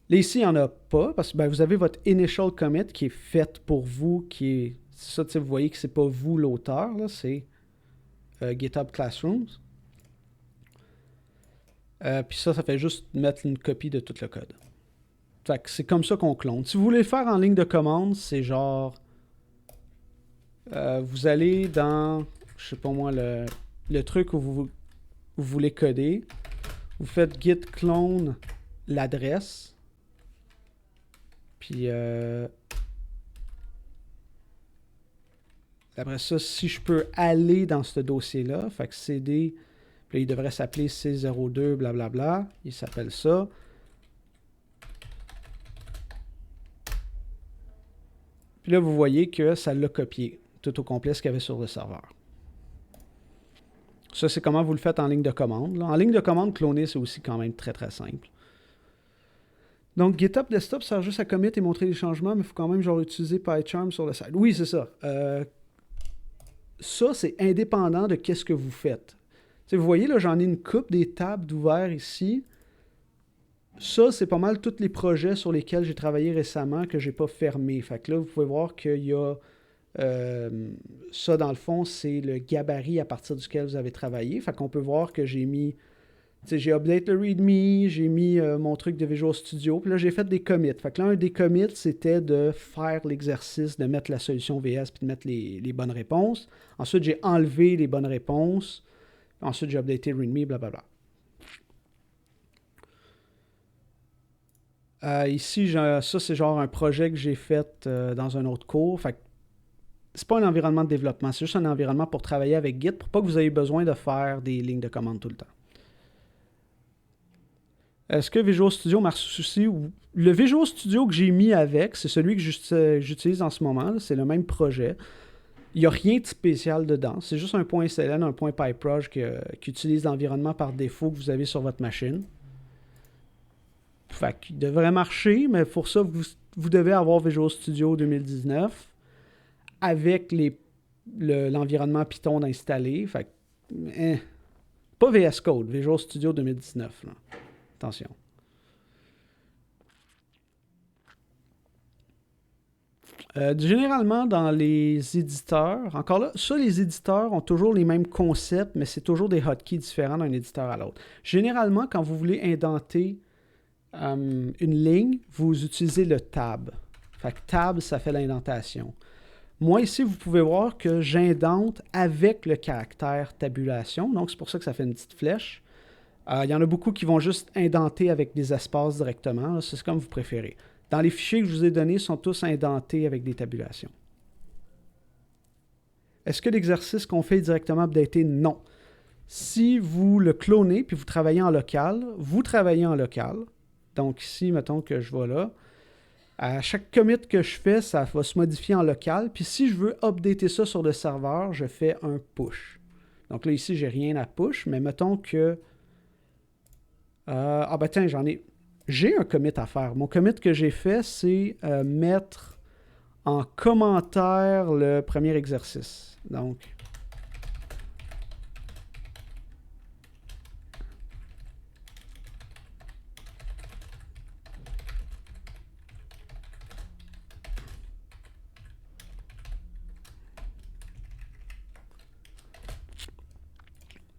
Là, ici, il n'y en a pas, parce que ben, vous avez votre initial commit qui est fait pour vous, qui est... Ça, vous voyez que c'est pas vous l'auteur, là, c'est GitHub Classrooms. Puis ça fait juste mettre une copie de tout le code. Fait que c'est comme ça qu'on clone. Si vous voulez le faire en ligne de commande, c'est genre... vous allez dans, je sais pas moi, le truc où vous voulez coder. Vous faites git clone l'adresse. Puis après ça, si je peux aller dans ce dossier-là, fait que cd, puis là, il devrait s'appeler C02, blablabla. Il s'appelle ça. Puis là, vous voyez que ça l'a copié tout au complet ce qu'il y avait sur le serveur. Ça, c'est comment vous le faites en ligne de commande. Là. En ligne de commande, cloner, c'est aussi quand même très, très simple. Donc, GitHub Desktop sert juste à commit et montrer les changements, mais il faut quand même genre utiliser PyCharm sur le site. Oui, c'est ça. Ça, c'est indépendant de qu'est-ce que vous faites. T'sais, vous voyez, là, j'en ai une coupe des tables d'ouvert ici. Ça, c'est pas mal tous les projets sur lesquels j'ai travaillé récemment que j'ai pas fermé. Fait que là, vous pouvez voir qu'il y a ça, dans le fond, c'est le gabarit à partir duquel vous avez travaillé. Fait qu'on peut voir que j'ai mis... J'ai update le README, j'ai mis mon truc de Visual Studio, puis là, j'ai fait des commits. Fait que là, un des commits, c'était de faire l'exercice, de mettre la solution VS, puis de mettre les bonnes réponses. Ensuite, j'ai enlevé les bonnes réponses. Ensuite, j'ai updaté le README, blablabla. Ici, ça, c'est genre un projet que j'ai fait dans un autre cours. Fait que c'est pas un environnement de développement, c'est juste un environnement pour travailler avec Git, pour pas que vous ayez besoin de faire des lignes de commande tout le temps. Est-ce que Visual Studio marche aussi? Le Visual Studio que j'ai mis avec, c'est celui que j'utilise en ce moment. C'est le même projet. Il n'y a rien de spécial dedans. C'est juste un point .sln, un point .pyproj qui utilise l'environnement par défaut que vous avez sur votre machine. Fait qu'il devrait marcher, mais pour ça, vous devez avoir Visual Studio 2019 avec l'environnement Python installé. Fait que, pas VS Code, Visual Studio 2019. Là. Attention. Généralement, dans les éditeurs, encore là, ça, les éditeurs ont toujours les mêmes concepts, mais c'est toujours des hotkeys différents d'un éditeur à l'autre. Généralement, quand vous voulez indenter une ligne, vous utilisez le tab. Fait que tab, ça fait l'indentation. Moi, ici, vous pouvez voir que j'indente avec le caractère tabulation. Donc, c'est pour ça que ça fait une petite flèche. Il y en a beaucoup qui vont juste indenter avec des espaces directement. C'est comme vous préférez. Dans les fichiers que je vous ai donnés, ils sont tous indentés avec des tabulations. Est-ce que l'exercice qu'on fait est directement updaté? Non. Si vous le clonez puis vous travaillez en local, vous travaillez en local. Donc ici, mettons que je vais là. À chaque commit que je fais, ça va se modifier en local. Puis si je veux updater ça sur le serveur, je fais un push. Donc là, ici, j'ai rien à push, mais mettons que... ah ben tiens, j'ai un commit à faire. Mon commit que j'ai fait, c'est mettre en commentaire le premier exercice. Donc...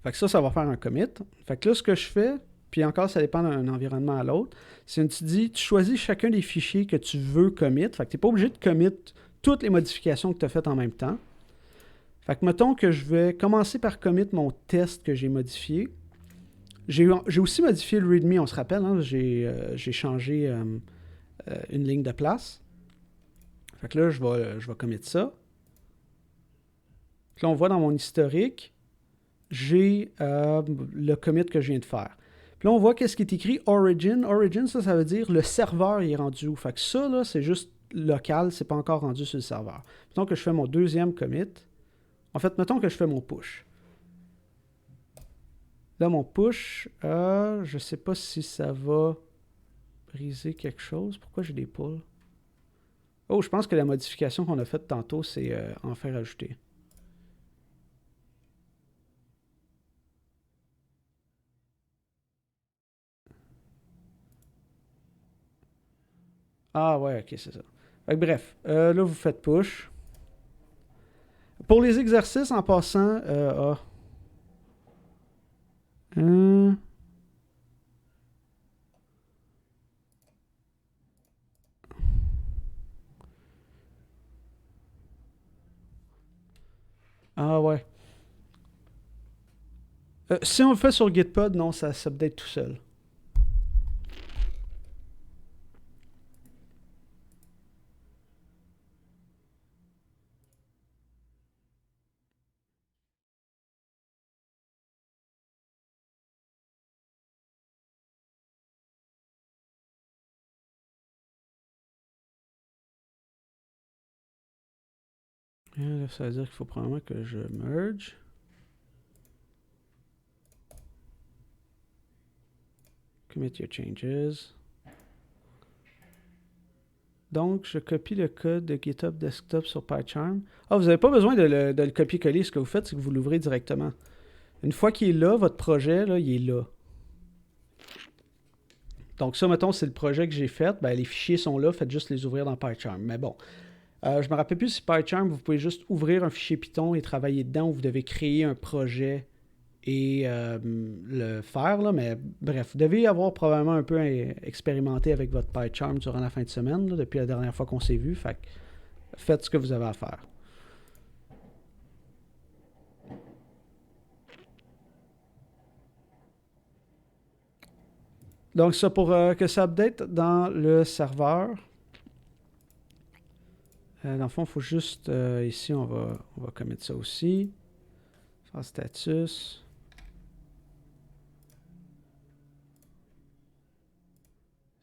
Fait que ça va faire un commit. Fait que là, ce que je fais, puis encore, ça dépend d'un environnement à l'autre, c'est que tu choisis chacun des fichiers que tu veux commit. Fait que tu n'es pas obligé de commit toutes les modifications que tu as faites en même temps. Fait que mettons que je vais commencer par commit mon test que j'ai modifié. J'ai aussi modifié le README, on se rappelle, hein, j'ai changé une ligne de place. Fait que là, je vais commit ça. Là, on voit dans mon historique, j'ai le commit que je viens de faire. Puis là, on voit qu'est-ce qui est écrit Origin. Origin, ça veut dire le serveur il est rendu où. Fait que ça, là, c'est juste local, c'est pas encore rendu sur le serveur. Mettons que je fais mon deuxième commit. En fait, mettons que je fais mon push. Là, mon push, je sais pas si ça va briser quelque chose. Pourquoi j'ai des pulls? Oh, je pense que la modification qu'on a faite tantôt, c'est en faire ajouter. Ah ouais, ok, c'est ça. Fait que, bref, là, vous faites push. Pour les exercices, en passant... Ah ouais. Si on le fait sur Gitpod, non, ça s'update tout seul. Là, ça veut dire qu'il faut probablement que je merge. Commit your changes. Donc, je copie le code de GitHub Desktop sur PyCharm. Ah, vous n'avez pas besoin de le copier-coller. Ce que vous faites, c'est que vous l'ouvrez directement. Une fois qu'il est là, votre projet, là, il est là. Donc ça, mettons, c'est le projet que j'ai fait. Ben, les fichiers sont là, faites juste les ouvrir dans PyCharm. Mais bon, je me rappelle plus si PyCharm, vous pouvez juste ouvrir un fichier Python et travailler dedans, ou vous devez créer un projet et le faire. Là. Mais bref, vous devez avoir probablement un peu expérimenté avec votre PyCharm durant la fin de semaine, là, depuis la dernière fois qu'on s'est vu. Fait que faites ce que vous avez à faire. Donc ça, pour que ça update dans le serveur, dans le fond, il faut juste, ici, on va commettre ça aussi. Faire status.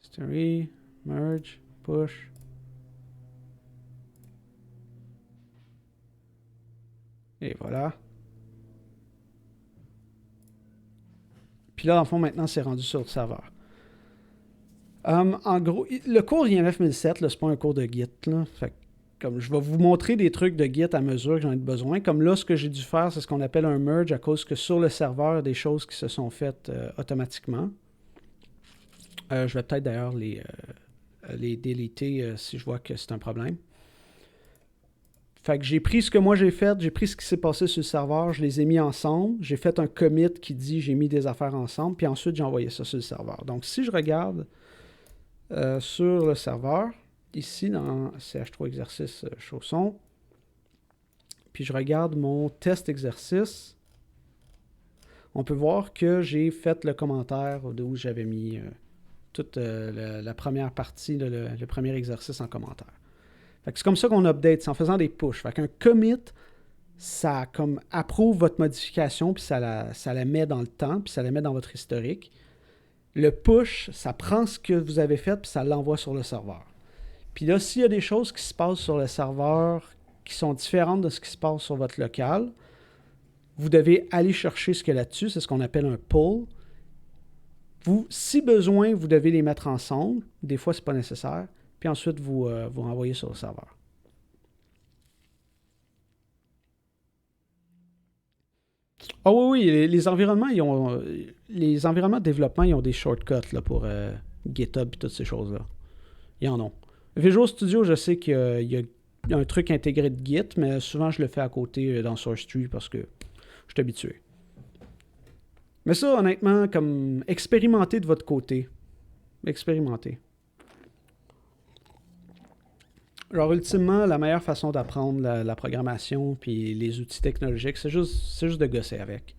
History, merge, push. Et voilà. Puis là, dans le fond, maintenant, c'est rendu sur le serveur. En gros, le cours INF 1007, c'est pas un cours de Git. Là. Fait que, comme je vais vous montrer des trucs de Git à mesure que j'en ai besoin. Comme là, ce que j'ai dû faire, c'est ce qu'on appelle un merge à cause que sur le serveur, il y a des choses qui se sont faites automatiquement. Je vais peut-être d'ailleurs les déliter si je vois que c'est un problème. Fait que j'ai pris ce que moi j'ai fait, j'ai pris ce qui s'est passé sur le serveur, je les ai mis ensemble, j'ai fait un commit qui dit j'ai mis des affaires ensemble, puis ensuite j'ai envoyé ça sur le serveur. Donc si je regarde sur le serveur, ici dans CH3 exercice chausson, puis je regarde mon test exercice, on peut voir que j'ai fait le commentaire d'où j'avais mis toute la première partie, le premier exercice en commentaire. Fait que c'est comme ça qu'on update, c'est en faisant des push. Fait qu'un commit, ça comme approuve votre modification, puis ça la met dans le temps, puis ça la met dans votre historique. Le push, ça prend ce que vous avez fait, puis ça l'envoie sur le serveur. Puis là, s'il y a des choses qui se passent sur le serveur qui sont différentes de ce qui se passe sur votre local, vous devez aller chercher ce qu'il y a là-dessus, c'est ce qu'on appelle un pull. Vous, si besoin, vous devez les mettre ensemble. Des fois, ce n'est pas nécessaire. Puis ensuite, vous renvoyez sur le serveur. Ah oui, oui, les environnements, les environnements de développement, ils ont des shortcuts là, pour GitHub et toutes ces choses-là. Ils en ont. Visual Studio, je sais qu'il y a un truc intégré de Git, mais souvent, je le fais à côté dans SourceTree parce que je suis habitué. Mais ça, honnêtement, comme expérimentez de votre côté. Expérimentez. Alors, ultimement, la meilleure façon d'apprendre la programmation puis les outils technologiques, c'est juste de gosser avec.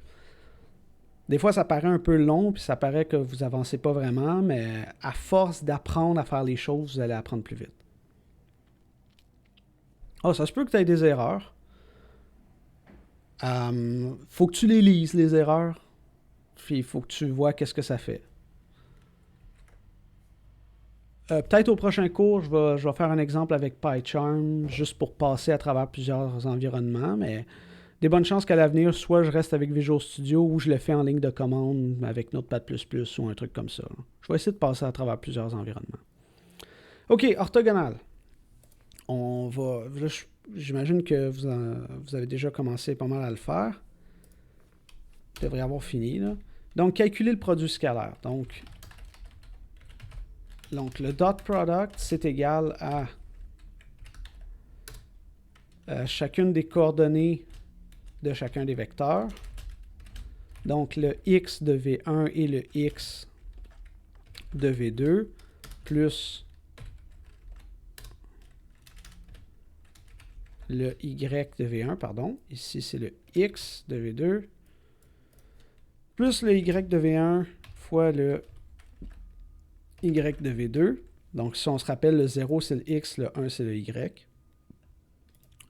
Des fois, ça paraît un peu long, puis ça paraît que vous avancez pas vraiment, mais à force d'apprendre à faire les choses, vous allez apprendre plus vite. Ah, ça se peut que tu aies des erreurs. Faut que tu les lises, les erreurs. Puis il faut que tu vois qu'est-ce que ça fait. Peut-être au prochain cours, je vais faire un exemple avec PyCharm, juste pour passer à travers plusieurs environnements, mais des bonnes chances qu'à l'avenir, soit je reste avec Visual Studio ou je le fais en ligne de commande avec Notepad++ ou un truc comme ça. Je vais essayer de passer à travers plusieurs environnements. OK, orthogonal. On va... J'imagine que vous avez déjà commencé pas mal à le faire. Vous devriez avoir fini, là. Donc, calculer le produit scalaire. Donc, le dot product, c'est égal à chacune des coordonnées de chacun des vecteurs. Donc, le x de V1 et le x de V2 plus le y de V1, pardon. Ici, c'est le x de V2 plus le y de V1 fois le y de V2. Donc, si on se rappelle, le 0, c'est le x, le 1, c'est le y.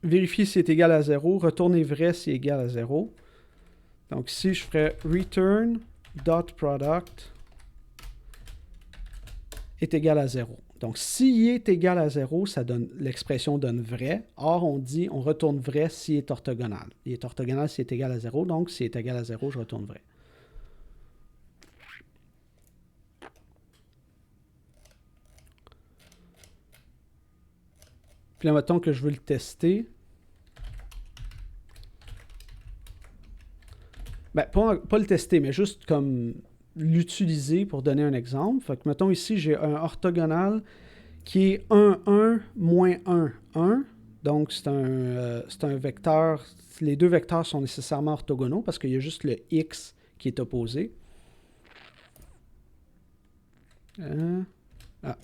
Vérifier si c'est égal à 0. Retourner vrai si c'est égal à 0. Donc, ici, je ferais return dot product est égal à 0. Donc, s'il est égal à 0, l'expression donne vrai. Or, on retourne vrai s'il est orthogonal. Il est orthogonal s'il est égal à 0. Donc, s'il est égal à 0, je retourne vrai. Puis là, mettons que je veux le tester. Ben, pas le tester, mais juste comme l'utiliser pour donner un exemple. Fait que, mettons ici, j'ai un orthogonal qui est 1, 1, moins 1, 1. Donc, c'est un vecteur. Les deux vecteurs sont nécessairement orthogonaux parce qu'il y a juste le x qui est opposé.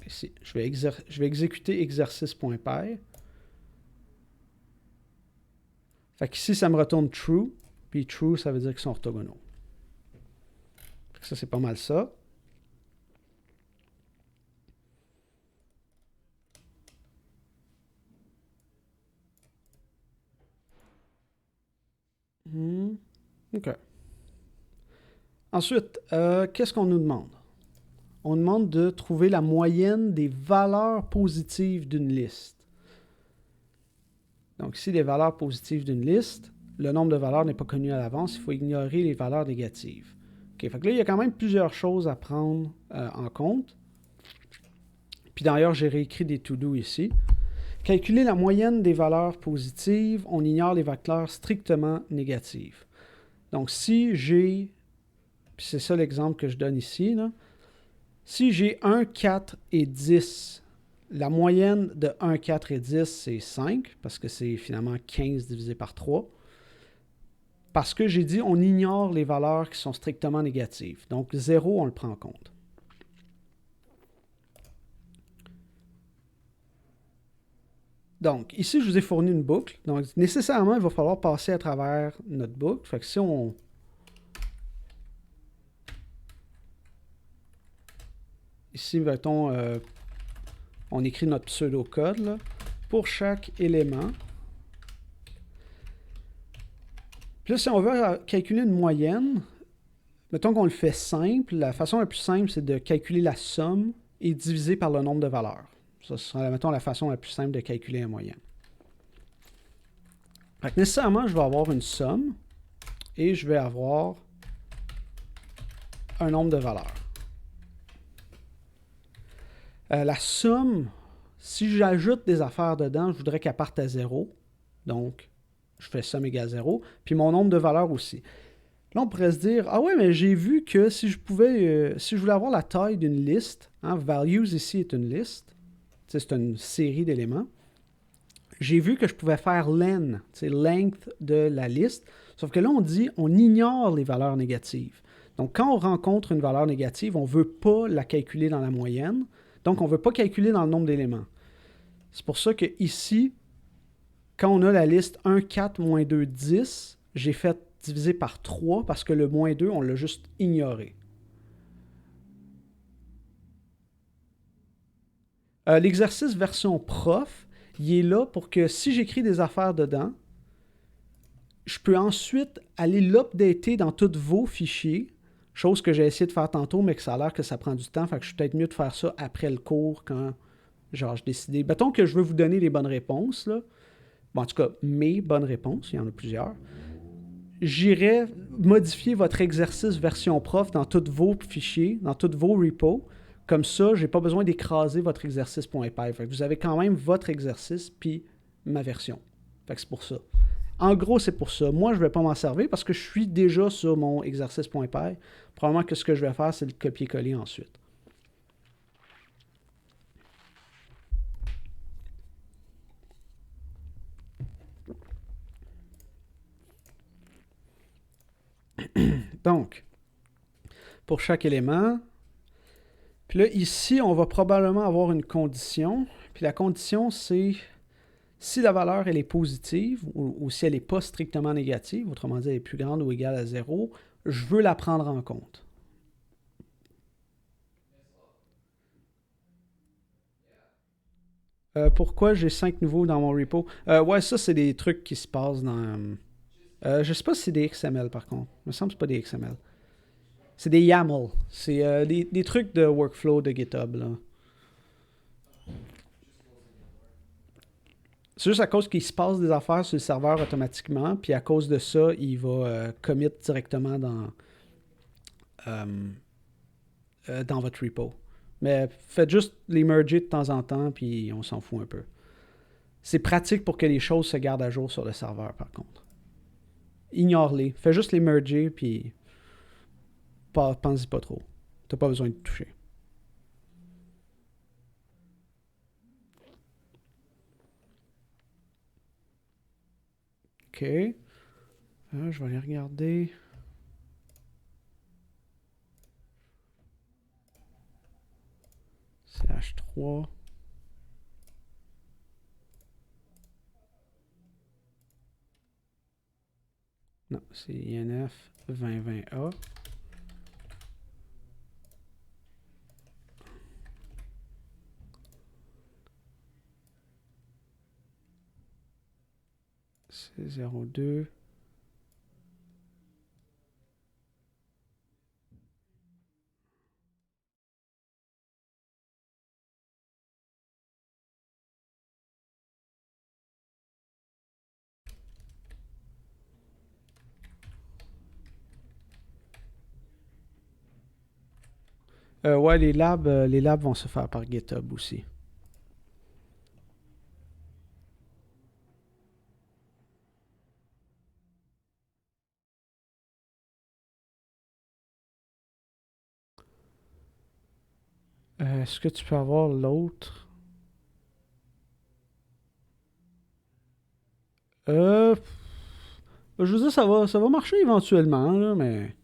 Ici, je vais exécuter exercice.py. Fait qu'ici, ça me retourne true. Puis true, ça veut dire qu'ils sont orthogonaux. Ça, c'est pas mal ça. OK. Ensuite, qu'est-ce qu'on nous demande? On demande de trouver la moyenne des valeurs positives d'une liste. Donc ici, les valeurs positives d'une liste, le nombre de valeurs n'est pas connu à l'avance, il faut ignorer les valeurs négatives. OK, fait que là, il y a quand même plusieurs choses à prendre en compte. Puis d'ailleurs, j'ai réécrit des to-do ici. Calculer la moyenne des valeurs positives, on ignore les vecteurs strictement négatifs. Donc si j'ai, puis c'est ça l'exemple que je donne ici, là, si j'ai 1, 4 et 10, La moyenne de 1, 4 et 10, c'est 5, parce que c'est finalement 15 divisé par 3. Parce que j'ai dit, on ignore les valeurs qui sont strictement négatives. Donc, 0, on le prend en compte. Donc, ici, je vous ai fourni une boucle. Donc, nécessairement, il va falloir passer à travers notre boucle. Fait que si on... Ici, mettons, on écrit notre pseudo-code, là. Pour chaque élément. Puis là, si on veut calculer une moyenne, mettons qu'on le fait simple, la façon la plus simple, c'est de calculer la somme et diviser par le nombre de valeurs. Ça sera, mettons, la façon la plus simple de calculer une moyenne. Fait que nécessairement, je vais avoir une somme et je vais avoir un nombre de valeurs. La somme, si j'ajoute des affaires dedans, je voudrais qu'elle parte à 0. Donc, je fais somme égale 0. Puis mon nombre de valeurs aussi. Là, on pourrait se dire, ah ouais, mais j'ai vu que si je pouvais, si je voulais avoir la taille d'une liste, hein, values ici est une liste, c'est une série d'éléments. J'ai vu que je pouvais faire len, length de la liste. Sauf que là, on dit, on ignore les valeurs négatives. Donc, quand on rencontre une valeur négative, on ne veut pas la calculer dans la moyenne. Donc, on ne veut pas calculer dans le nombre d'éléments. C'est pour ça que ici, quand on a la liste 1, 4, moins 2, 10, j'ai fait diviser par 3 parce que le moins 2, on l'a juste ignoré. L'exercice version prof, il est là pour que si j'écris des affaires dedans, je peux ensuite aller l'updater dans tous vos fichiers, chose que j'ai essayé de faire tantôt, mais que ça a l'air que ça prend du temps, fait que je suis peut-être mieux de faire ça après le cours quand genre je décidais. Mettons que je veux vous donner les bonnes réponses, là. Bon, en tout cas, mes bonnes réponses, il y en a plusieurs. J'irai modifier votre exercice version prof dans tous vos fichiers, dans tous vos repos. Comme ça, je n'ai pas besoin d'écraser votre exercice.py. Vous avez quand même votre exercice puis ma version. Fait que c'est pour ça. En gros, c'est pour ça. Moi, je ne vais pas m'en servir parce que je suis déjà sur mon exercice.py. Probablement que ce que je vais faire, c'est le copier-coller ensuite. Donc, pour chaque élément, puis là, ici, on va probablement avoir une condition. Puis la condition, c'est si la valeur elle est positive ou si elle n'est pas strictement négative, autrement dit, elle est plus grande ou égale à 0, je veux la prendre en compte. Pourquoi j'ai 5 nouveaux dans mon repo? Ouais, ça, c'est des trucs qui se passent dans... je sais pas si c'est des XML, par contre. Il me semble que c'est pas des XML. C'est des YAML. C'est des trucs de workflow de GitHub, là. C'est juste à cause qu'il se passe des affaires sur le serveur automatiquement, puis à cause de ça, il va commit directement dans votre repo. Mais faites juste les merger de temps en temps, puis on s'en fout un peu. C'est pratique pour que les choses se gardent à jour sur le serveur, par contre. Ignore-les. Fais juste les merger, puis pense-y pas trop. T'as pas besoin de toucher. OK. Je vais aller regarder. CH3. Non, c'est INF 2020A. C'est 02. Ouais, les labs vont se faire par GitHub aussi. Est-ce que tu peux avoir l'autre? Euh, je veux dire, ça va marcher éventuellement, là, mais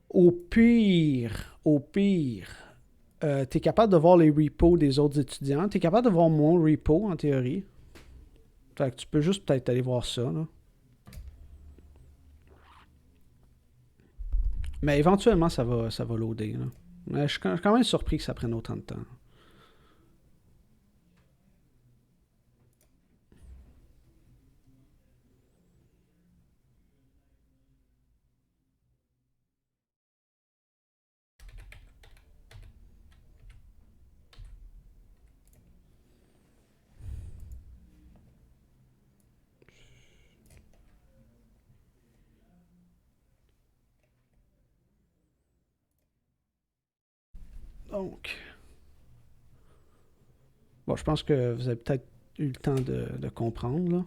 au pire, tu es capable de voir les repos des autres étudiants. Tu es capable de voir mon repo, en théorie. Fait que tu peux juste peut-être aller voir ça, là. Mais éventuellement, ça va loader, là. Mais je suis quand même surpris que ça prenne autant de temps. Donc, bon, je pense que vous avez peut-être eu le temps de comprendre, là.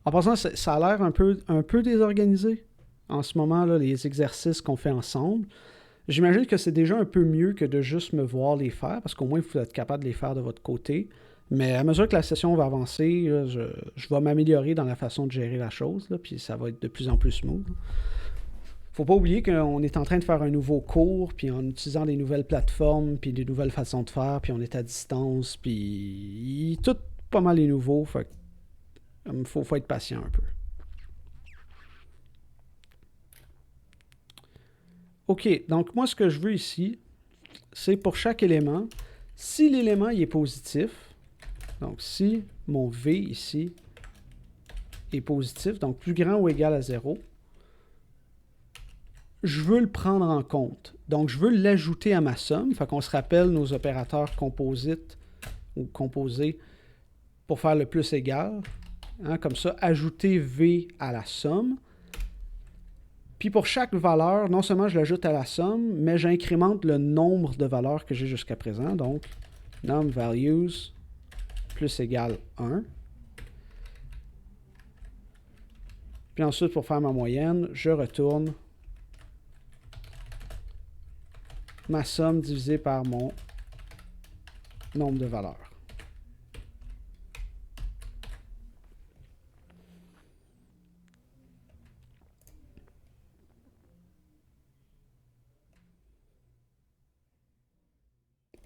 En passant, ça a l'air un peu désorganisé. En ce moment, là, les exercices qu'on fait ensemble. J'imagine que c'est déjà un peu mieux que de juste me voir les faire, parce qu'au moins, vous êtes capable de les faire de votre côté. Mais à mesure que la session va avancer, là, je vais m'améliorer dans la façon de gérer la chose, là, puis ça va être de plus en plus smooth. Faut pas oublier qu'on est en train de faire un nouveau cours, puis en utilisant des nouvelles plateformes, puis des nouvelles façons de faire, puis on est à distance, puis tout pas mal est nouveau, fait faut être patient un peu. OK, donc moi, ce que je veux ici, c'est pour chaque élément, si l'élément il est positif, donc si mon V ici est positif, donc plus grand ou égal à 0, je veux le prendre en compte. Donc, je veux l'ajouter à ma somme. Fait qu'on se rappelle nos opérateurs composites ou composés pour faire le plus égal. Hein, comme ça, ajouter V à la somme. Puis pour chaque valeur, non seulement je l'ajoute à la somme, mais j'incrémente le nombre de valeurs que j'ai jusqu'à présent. Donc, num values plus égal 1. Puis ensuite, pour faire ma moyenne, je retourne ma somme divisée par mon nombre de valeurs.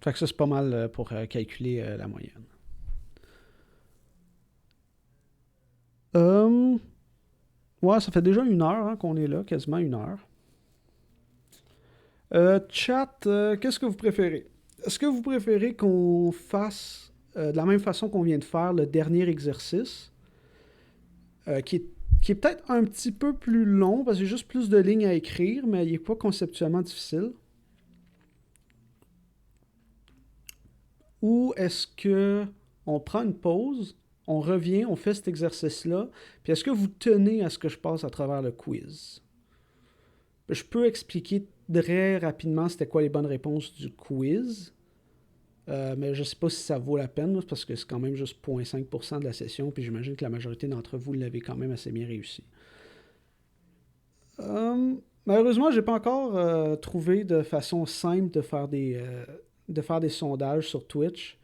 Fait que ça, c'est pas mal pour calculer la moyenne. Ouais, ça fait déjà 1 heure hein, qu'on est là, quasiment 1 heure. Chat, qu'est-ce que vous préférez? Est-ce que vous préférez qu'on fasse de la même façon qu'on vient de faire le dernier exercice, qui est peut-être un petit peu plus long, parce que j'ai juste plus de lignes à écrire, mais il n'est pas conceptuellement difficile? Ou est-ce que on prend une pause, on revient, on fait cet exercice-là, puis est-ce que vous tenez à ce que je passe à travers le quiz? Je peux expliquer très rapidement c'était quoi les bonnes réponses du quiz, mais je ne sais pas si ça vaut la peine, parce que c'est quand même juste 0,5% de la session, puis j'imagine que la majorité d'entre vous l'avez quand même assez bien réussi. Euh, Malheureusement, j'ai pas encore trouvé de façon simple de faire des sondages sur Twitch.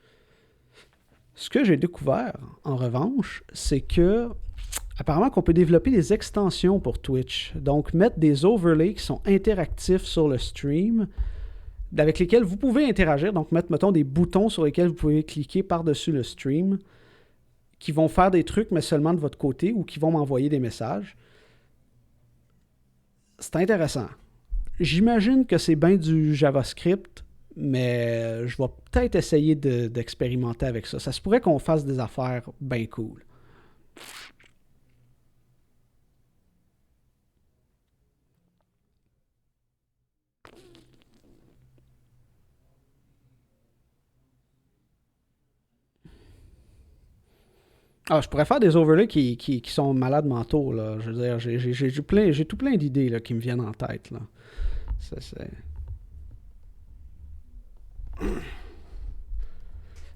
Ce que j'ai découvert, en revanche, c'est que apparemment qu'on peut développer des extensions pour Twitch. Donc, mettre des overlays qui sont interactifs sur le stream, avec lesquels vous pouvez interagir. Donc, mettre, mettons, des boutons sur lesquels vous pouvez cliquer par-dessus le stream, qui vont faire des trucs, mais seulement de votre côté, ou qui vont m'envoyer des messages. C'est intéressant. J'imagine que c'est bien du JavaScript, mais je vais peut-être essayer d'expérimenter avec ça. Ça se pourrait qu'on fasse des affaires bien cool. Ah, je pourrais faire des overlays qui sont malades mentaux, là. Je veux dire, j'ai tout plein d'idées là, qui me viennent en tête, là. C'est...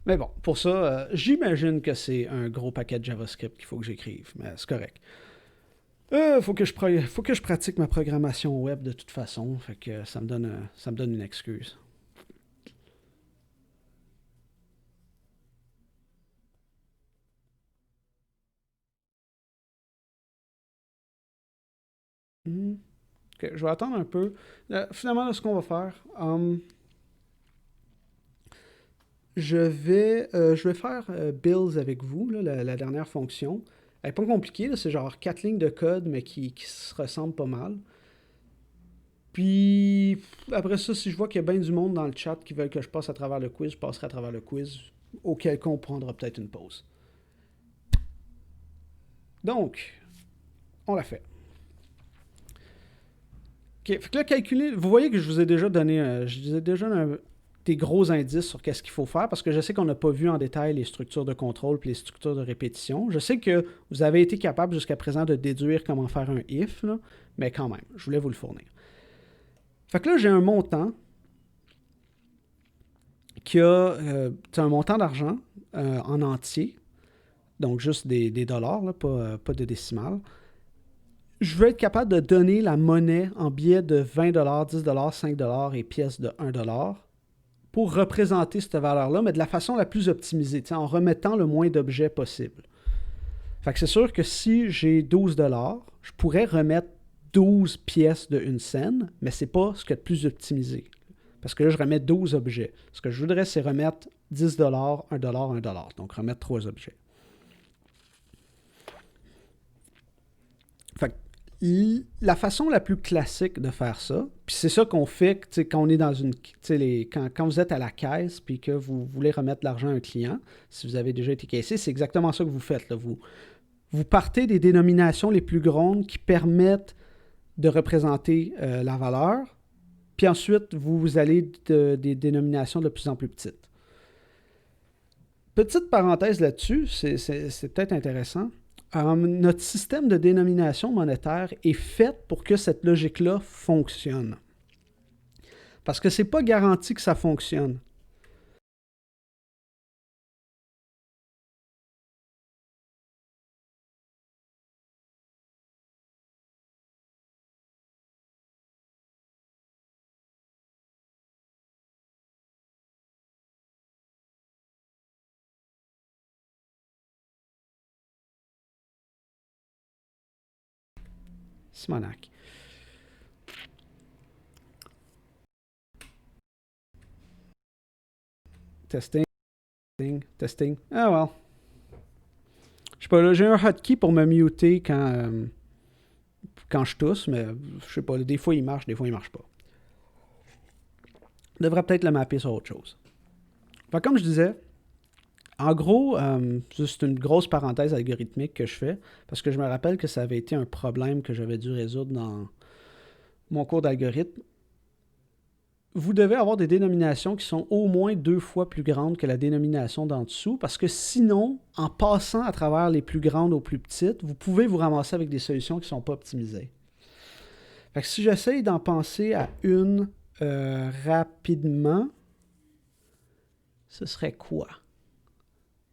Mais bon, pour ça, j'imagine que c'est un gros paquet de JavaScript qu'il faut que j'écrive, mais c'est correct. Faut que je pratique ma programmation web de toute façon, fait que ça me donne, une excuse. Hmm. Ok, je vais attendre un peu. Finalement, là, ce qu'on va faire, je vais faire builds avec vous, là, la dernière fonction. Elle n'est pas compliquée, là, c'est genre 4 lignes de code, mais qui se ressemblent pas mal. Puis après ça, si je vois qu'il y a bien du monde dans le chat qui veulent que je passe à travers le quiz, je passerai à travers le quiz, auquel cas on prendra peut-être une pause. Donc, on l'a fait. OK, fait que là, calculer, vous voyez que je vous ai déjà donné, des gros indices sur qu'est-ce qu'il faut faire, parce que je sais qu'on n'a pas vu en détail les structures de contrôle et les structures de répétition. Je sais que vous avez été capable jusqu'à présent de déduire comment faire un if, là, mais quand même, je voulais vous le fournir. Fait que là, j'ai un montant qui a un montant d'argent en entier, donc juste des dollars, là, pas de décimales. Je veux être capable de donner la monnaie en billets de 20 $, 10 $, 5 $ et pièces de 1 $ pour représenter cette valeur-là, mais de la façon la plus optimisée, en remettant le moins d'objets possible. Fait que c'est sûr que si j'ai 12 $, je pourrais remettre 12 pièces de 1 scène, mais c'est pas ce qu'il y a de plus optimisé. Parce que là, je remets 12 objets. Ce que je voudrais, c'est remettre 10 $, 1 $, 1 $. Donc, remettre 3 objets. Fait que la façon la plus classique de faire ça, puis c'est ça qu'on fait quand on est dans une. Quand vous êtes à la caisse puis que vous voulez remettre l'argent à un client, si vous avez déjà été caissé, c'est exactement ça que vous faites. Là. Vous partez des dénominations les plus grandes qui permettent de représenter la valeur, puis ensuite, vous allez des dénominations de plus en plus petites. Petite parenthèse là-dessus, c'est peut-être intéressant. Notre système de dénomination monétaire est fait pour que cette logique-là fonctionne. Parce que c'est pas garanti que ça fonctionne. Simonac. Testing, testing. Ah well. Je sais pas, là, j'ai un hotkey pour me muter quand je tousse, mais je sais pas, des fois il marche, des fois il marche pas. Je devrais peut-être le mapper sur autre chose. Enfin, comme je disais, en gros, c'est une grosse parenthèse algorithmique que je fais, parce que je me rappelle que ça avait été un problème que j'avais dû résoudre dans mon cours d'algorithme. Vous devez avoir des dénominations qui sont au moins 2 fois plus grandes que la dénomination d'en dessous, parce que sinon, en passant à travers les plus grandes aux plus petites, vous pouvez vous ramasser avec des solutions qui ne sont pas optimisées. Fait que si j'essaye d'en penser à une rapidement, ce serait quoi?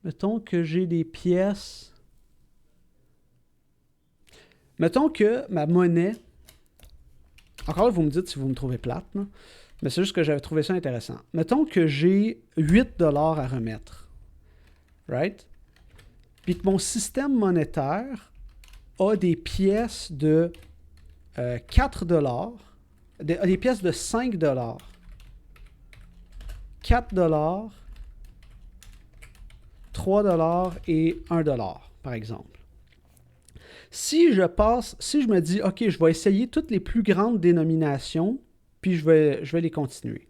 Mettons que j'ai des pièces. Mettons que ma monnaie. Encore là, vous me dites si vous me trouvez plate, là. Mais c'est juste que j'avais trouvé ça intéressant. Mettons que j'ai 8 $ à remettre. Right? Puis que mon système monétaire a des pièces de 4 $, des pièces de 5 $, 4 $, 3 $ et 1 $, par exemple. Si je me dis, OK, je vais essayer toutes les plus grandes dénominations, puis je vais les continuer.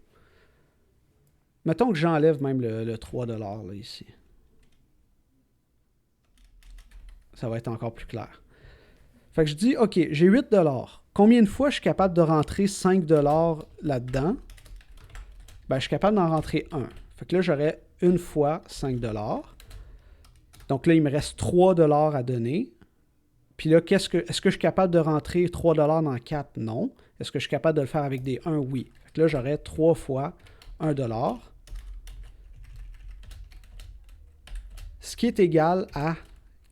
Mettons que j'enlève même le 3 $ là, ici. Ça va être encore plus clair. Fait que je dis, OK, j'ai 8 $. Combien de fois je suis capable de rentrer 5 $ là-dedans? Ben, je suis capable d'en rentrer un. Fait que là, j'aurais une fois 5 $. Donc là, il me reste 3 $ à donner. Puis là, est-ce que je suis capable de rentrer 3 $ dans 4? Non. Est-ce que je suis capable de le faire avec des 1? Oui. Fait que là, j'aurais 3 fois 1 $, ce qui est égal à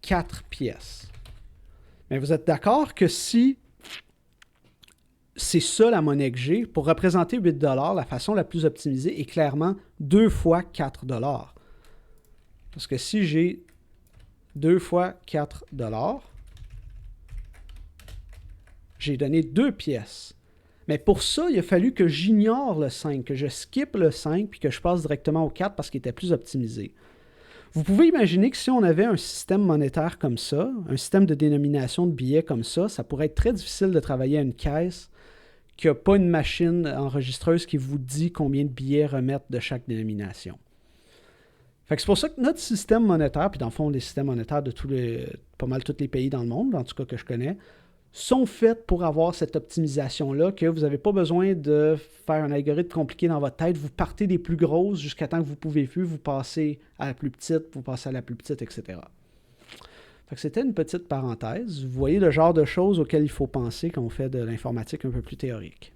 4 pièces. Mais vous êtes d'accord que si c'est ça la monnaie que j'ai, pour représenter 8 $, la façon la plus optimisée est clairement 2 fois 4 $. Parce que si j'ai 2 fois 4 $, J'ai donné 2 pièces. Mais pour ça, il a fallu que j'ignore le 5, que je skip le 5 puis que je passe directement au 4 parce qu'il était plus optimisé. Vous pouvez imaginer que si on avait un système monétaire comme ça, un système de dénomination de billets comme ça pourrait être très difficile de travailler à une caisse qui n'a pas une machine enregistreuse qui vous dit combien de billets remettre de chaque dénomination. Fait que c'est pour ça que notre système monétaire, puis dans le fond, les systèmes monétaires de pas mal tous les pays dans le monde, en tout cas que je connais, sont faits pour avoir cette optimisation-là, que vous n'avez pas besoin de faire un algorithme compliqué dans votre tête. Vous partez des plus grosses jusqu'à temps que vous ne pouvez plus, vous passez à la plus petite, vous passez à la plus petite, etc. Fait que c'était une petite parenthèse. Vous voyez le genre de choses auxquelles il faut penser quand on fait de l'informatique un peu plus théorique.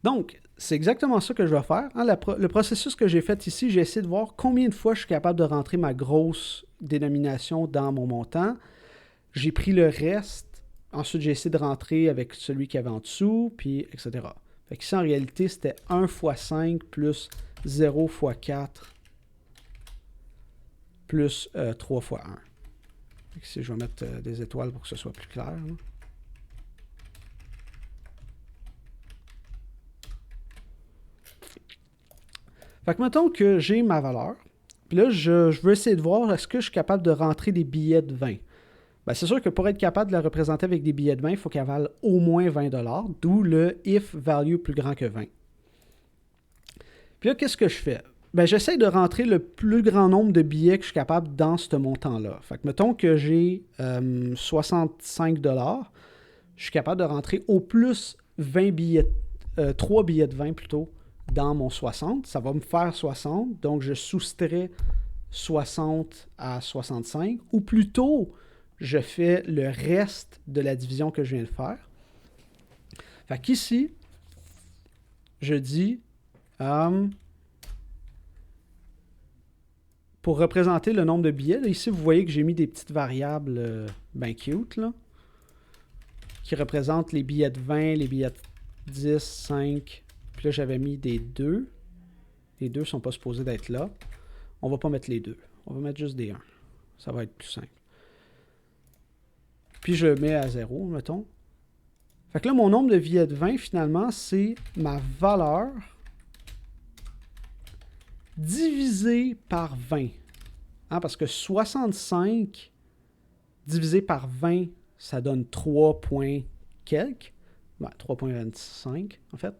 Donc, c'est exactement ça que je vais faire. Le processus que j'ai fait ici, j'ai essayé de voir combien de fois je suis capable de rentrer ma grosse dénomination dans mon montant. J'ai pris le reste. Ensuite, j'ai essayé de rentrer avec celui qui avait en dessous, puis etc. Fait qu'ici, en réalité, c'était 1 fois 5 plus 0 fois 4 plus 3 fois 1. Ici, je vais mettre des étoiles pour que ce soit plus clair. Là. Fait que mettons que j'ai ma valeur. Puis là, je veux essayer de voir est-ce que je suis capable de rentrer des billets de 20. Ben, c'est sûr que pour être capable de la représenter avec des billets de 20, il faut qu'elle vaille au moins 20 $, d'où le if value plus grand que 20. Puis là, qu'est-ce que je fais? Ben, j'essaie de rentrer le plus grand nombre de billets que je suis capable dans ce montant-là. Fait que mettons que j'ai 65 $, je suis capable de rentrer au plus 20 billets, 3 billets de 20 plutôt, dans mon 60. Ça va me faire 60, donc je soustrais 60 à 65, ou plutôt, je fais le reste de la division que je viens de faire. Fait qu'ici, je dis, pour représenter le nombre de billets, là, ici, vous voyez que j'ai mis des petites variables bien cute, là, qui représentent les billets de 20, les billets de 10, 5. Puis là, j'avais mis des 2. Les 2 ne sont pas supposés d'être là. On ne va pas mettre les 2. On va mettre juste des 1. Ça va être plus simple. Puis je mets à 0, mettons. Fait que là, mon nombre de billets de 20, finalement, c'est ma valeur divisé par 20. Hein, parce que 65 divisé par 20, ça donne 3 points quelques. Ben, 3,25 en fait.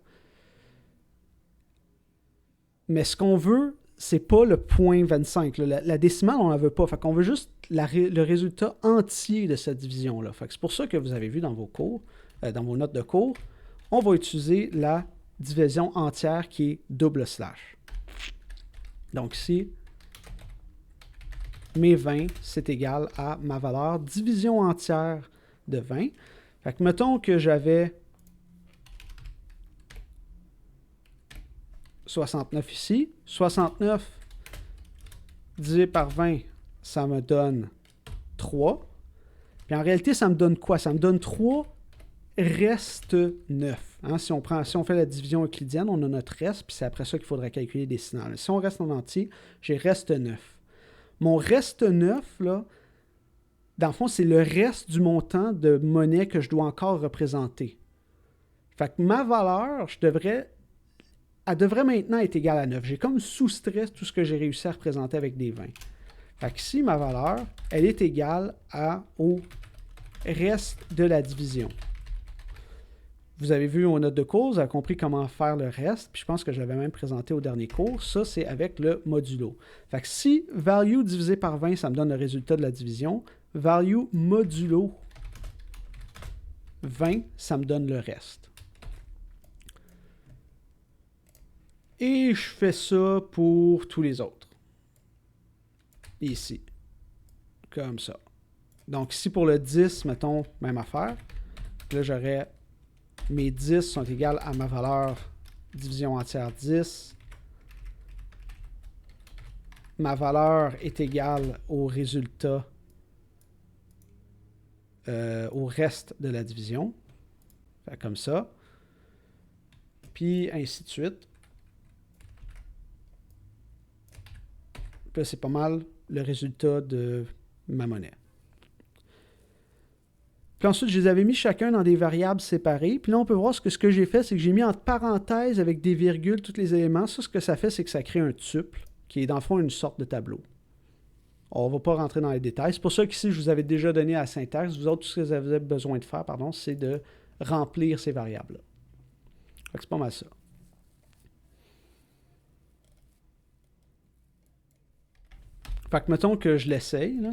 Mais ce qu'on veut, c'est pas le point 25. La décimale, on ne la veut pas. Fait qu'on veut juste le résultat entier de cette division-là. Fait que c'est pour ça que vous avez vu dans vos cours, dans vos notes de cours, on va utiliser la division entière qui est double slash. Donc ici, mes 20, c'est égal à ma valeur division entière de 20. Fait que mettons que j'avais 69 ici. 69 divisé par 20, ça me donne 3. Puis en réalité, ça me donne quoi? Ça me donne 3 reste 9. Hein? Si on fait la division euclidienne, on a notre reste, puis c'est après ça qu'il faudrait calculer des décimales. Si on reste en entier, j'ai reste 9. Mon reste 9, là, dans le fond, c'est le reste du montant de monnaie que je dois encore représenter. Fait que ma valeur, elle devrait maintenant être égale à 9. J'ai comme soustrait tout ce que j'ai réussi à représenter avec des 20. Fait que si ma valeur, elle est égale au reste de la division. Vous avez vu aux notes de cours, vous avez compris comment faire le reste, puis je pense que je l'avais même présenté au dernier cours. Ça, c'est avec le modulo. Fait que si value divisé par 20, ça me donne le résultat de la division, value modulo 20, ça me donne le reste. Et je fais ça pour tous les autres. Ici. Comme ça. Donc ici pour le 10, mettons, même affaire. Là, j'aurais mes 10 sont égales à ma valeur division entière 10. Ma valeur est égale au résultat, au reste de la division. Fait comme ça. Puis ainsi de suite. Puis là, c'est pas mal le résultat de ma monnaie. Puis ensuite, je les avais mis chacun dans des variables séparées. Puis là, on peut voir ce que j'ai fait, c'est que j'ai mis entre parenthèses avec des virgules tous les éléments. Ça, ce que ça fait, c'est que ça crée un tuple, qui est dans le fond une sorte de tableau. On ne va pas rentrer dans les détails. C'est pour ça qu'ici, je vous avais déjà donné la syntaxe. Vous autres, tout ce que vous avez besoin de faire, pardon, c'est de remplir ces variables-là. C'est pas mal ça. Fait que mettons que je l'essaye, là.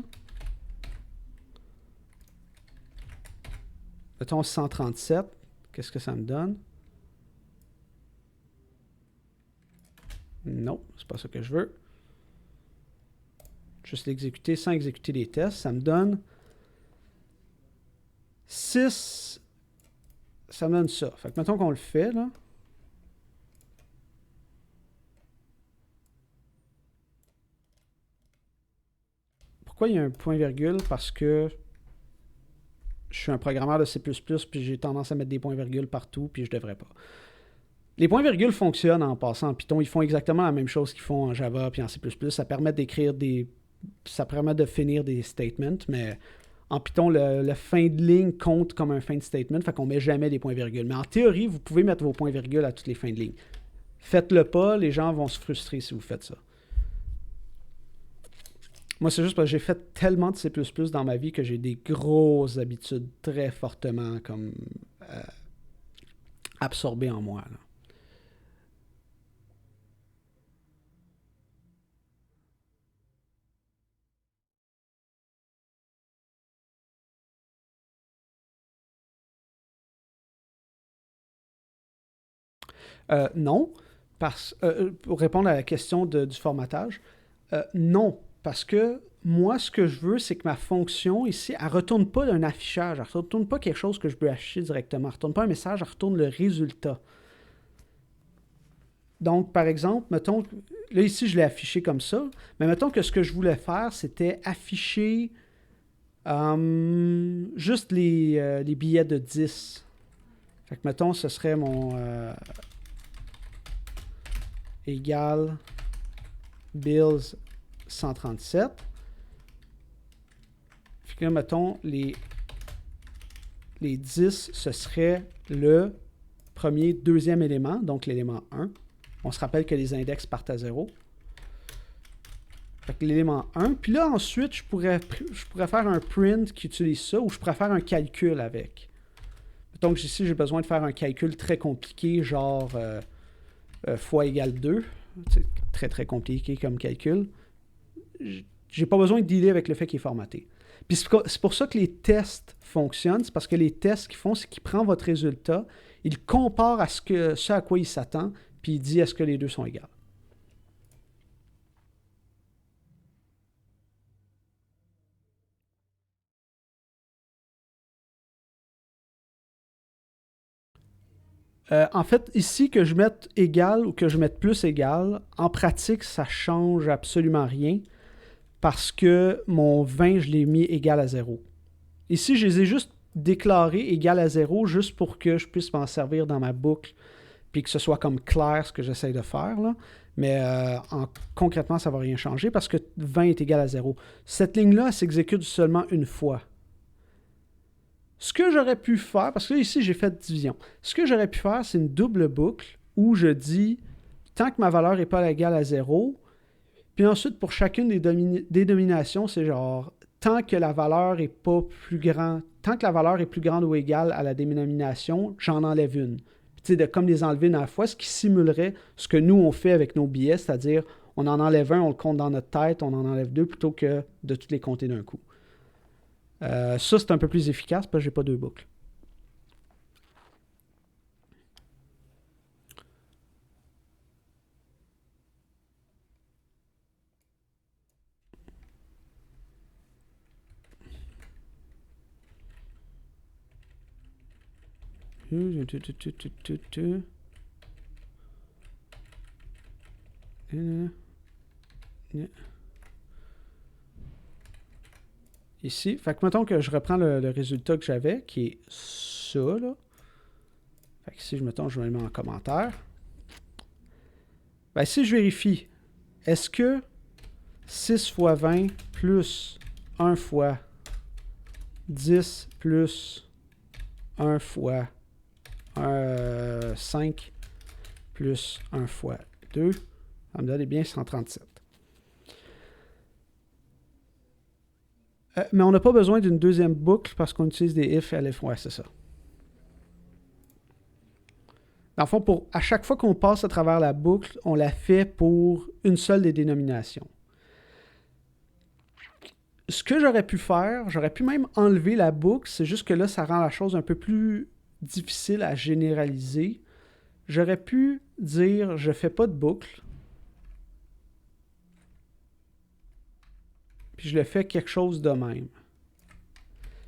Mettons 137. Qu'est-ce que ça me donne? Non, c'est pas ça que je veux. Juste l'exécuter sans exécuter les tests. Ça me donne 6. Ça me donne ça. Fait que mettons qu'on le fait, là. Pourquoi il y a un point-virgule? Parce que je suis un programmeur de C++, puis j'ai tendance à mettre des points-virgules partout, puis je devrais pas. Les points-virgules fonctionnent en passant en Python. Ils font exactement la même chose qu'ils font en Java puis en C++. Ça permet d'écrire des... Ça permet de finir des statements, mais en Python, le fin de ligne compte comme un fin de statement, fait qu'on met jamais des points-virgules. Mais en théorie, vous pouvez mettre vos points-virgules à toutes les fins de ligne. Faites-le pas, les gens vont se frustrer si vous faites ça. Moi, c'est juste parce que j'ai fait tellement de C++ dans ma vie que j'ai des grosses habitudes très fortement comme absorbées en moi, là. Non, pour répondre à la question du formatage, non, parce que moi, ce que je veux, c'est que ma fonction ici, elle ne retourne pas un affichage, elle ne retourne pas quelque chose que je peux afficher directement, elle ne retourne pas un message, elle retourne le résultat. Donc, par exemple, mettons, là ici, je l'ai affiché comme ça, mais mettons que ce que je voulais faire, c'était afficher juste les billets de 10. Fait que, mettons, ce serait mon... égale Bills 137. Fait que là, mettons, les 10, ce serait le premier, deuxième élément, donc l'élément 1. On se rappelle que les index partent à 0. Fait que l'élément 1. Puis là, ensuite, je pourrais faire un print qui utilise ça, ou je pourrais faire un calcul avec. Donc ici, j'ai besoin de faire un calcul très compliqué, genre fois égale 2. C'est très, très compliqué comme calcul. J'ai pas besoin de dealer avec le fait qu'il est formaté. Puis c'est pour ça que les tests fonctionnent. C'est parce que les tests qu'ils font, c'est qu'ils prennent votre résultat, ils comparent à ce à quoi il s'attend, puis il dit est-ce que les deux sont égales. En fait, ici, que je mette égal ou que je mette plus égal, en pratique, ça change absolument rien parce que mon 20, je l'ai mis égal à 0. Ici, je les ai juste déclarés égal à 0 juste pour que je puisse m'en servir dans ma boucle puis que ce soit comme clair ce que j'essaie de faire, là. Mais concrètement, ça ne va rien changer parce que 20 est égal à 0. Cette ligne-là, elle s'exécute seulement une fois. Ce que j'aurais pu faire, parce que là, ici, j'ai fait division. Ce que j'aurais pu faire, c'est une double boucle où je dis, tant que ma valeur n'est pas égale à 0, puis ensuite, pour chacune des dominations, c'est genre, tant que la valeur est pas plus grande, tant que la valeur est plus grande ou égale à la dénomination, j'en enlève une. Tu sais, comme les enlever une à la fois, ce qui simulerait ce que nous, on fait avec nos billets, c'est-à-dire, on en enlève un, on le compte dans notre tête, on en enlève deux, plutôt que de toutes les compter d'un coup. Ça, c'est un peu plus efficace parce que j'ai pas deux boucles. Ici, fait que mettons que je reprends le résultat que j'avais, qui est ça, là. Fait que ici, mettons, je vais le mettre en commentaire. Ben, si je vérifie, est-ce que 6 fois 20 plus 1 fois 10 plus 1 fois 5 plus 1 fois 2, ça me donne bien 137. Mais on n'a pas besoin d'une deuxième boucle parce qu'on utilise des if, elif, ouais, c'est ça. Dans le fond, à chaque fois qu'on passe à travers la boucle, on la fait pour une seule des dénominations. Ce que j'aurais pu faire, j'aurais pu même enlever la boucle, c'est juste que là, ça rend la chose un peu plus difficile à généraliser. J'aurais pu dire, je fais pas de boucle, puis je le fais quelque chose de même.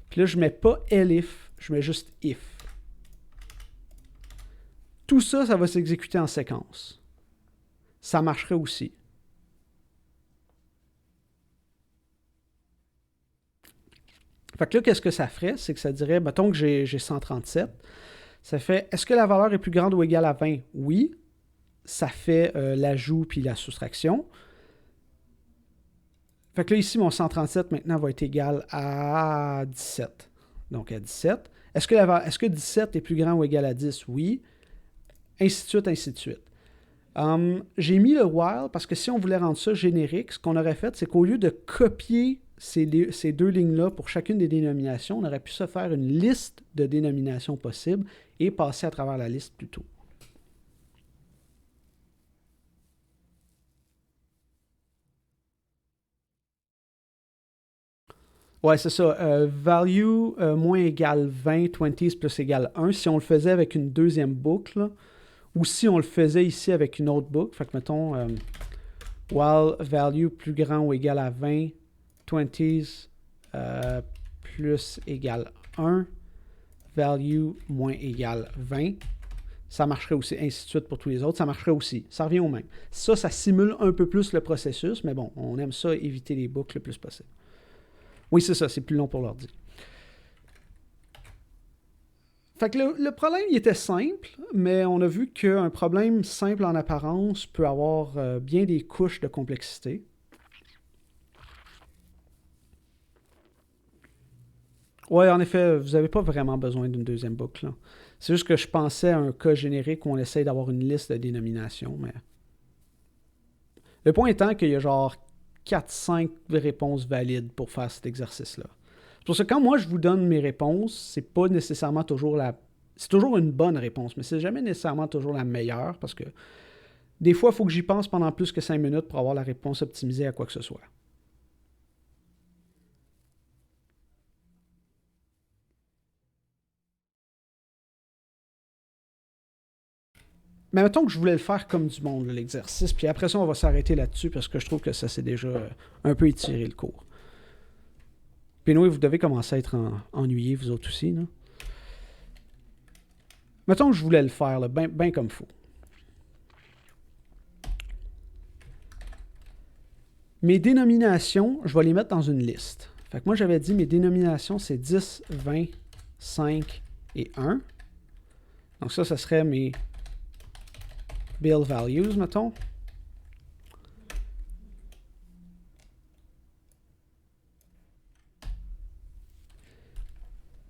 Puis là, je mets pas elif, je mets juste if. Tout ça, ça va s'exécuter en séquence. Ça marcherait aussi. Fait que là, qu'est-ce que ça ferait? C'est que ça dirait, mettons que j'ai 137. Ça fait, est-ce que la valeur est plus grande ou égale à 20? Oui. Ça fait l'ajout puis la soustraction. Fait que là, ici, mon 137 maintenant va être égal à 17. Donc, à 17. Est-ce que 17 est plus grand ou égal à 10? Oui. Ainsi de suite, ainsi de suite. J'ai mis le while parce que si on voulait rendre ça générique, ce qu'on aurait fait, c'est qu'au lieu de copier ces deux lignes-là pour chacune des dénominations, on aurait pu se faire une liste de dénominations possibles et passer à travers la liste plus tôt. Ouais, c'est ça. Value moins égale 20, 20 plus égale 1. Si on le faisait avec une deuxième boucle, là, ou si on le faisait ici avec une autre boucle, fait que mettons, while value plus grand ou égal à 20, 20 plus égale 1, value moins égale 20, ça marcherait aussi, ainsi de suite pour tous les autres, ça marcherait aussi. Ça revient au même. Ça simule un peu plus le processus, mais bon, on aime ça, éviter les boucles le plus possible. Oui, c'est ça, c'est plus long pour l'ordi. Fait que le problème, il était simple, mais on a vu qu'un problème simple en apparence peut avoir bien des couches de complexité. Ouais, en effet, vous n'avez pas vraiment besoin d'une deuxième boucle. C'est juste que je pensais à un cas générique où on essaye d'avoir une liste de dénominations, mais... Le point étant qu'il y a genre 4-5 réponses valides pour faire cet exercice-là. C'est pour ça que quand moi je vous donne mes réponses, c'est pas nécessairement toujours c'est toujours une bonne réponse, mais c'est jamais nécessairement toujours la meilleure parce que des fois, il faut que j'y pense pendant plus que 5 minutes pour avoir la réponse optimisée à quoi que ce soit. Mais mettons que je voulais le faire comme du monde, l'exercice, puis après ça, on va s'arrêter là-dessus parce que je trouve que ça s'est déjà un peu étiré le cours. Puis nous, vous devez commencer à être ennuyés, vous autres aussi. Là. Mettons que je voulais le faire, bien comme il faut. Mes dénominations, je vais les mettre dans une liste. Fait que moi, j'avais dit mes dénominations, c'est 10, 20, 5 et 1. Donc ça serait mes bill values, mettons.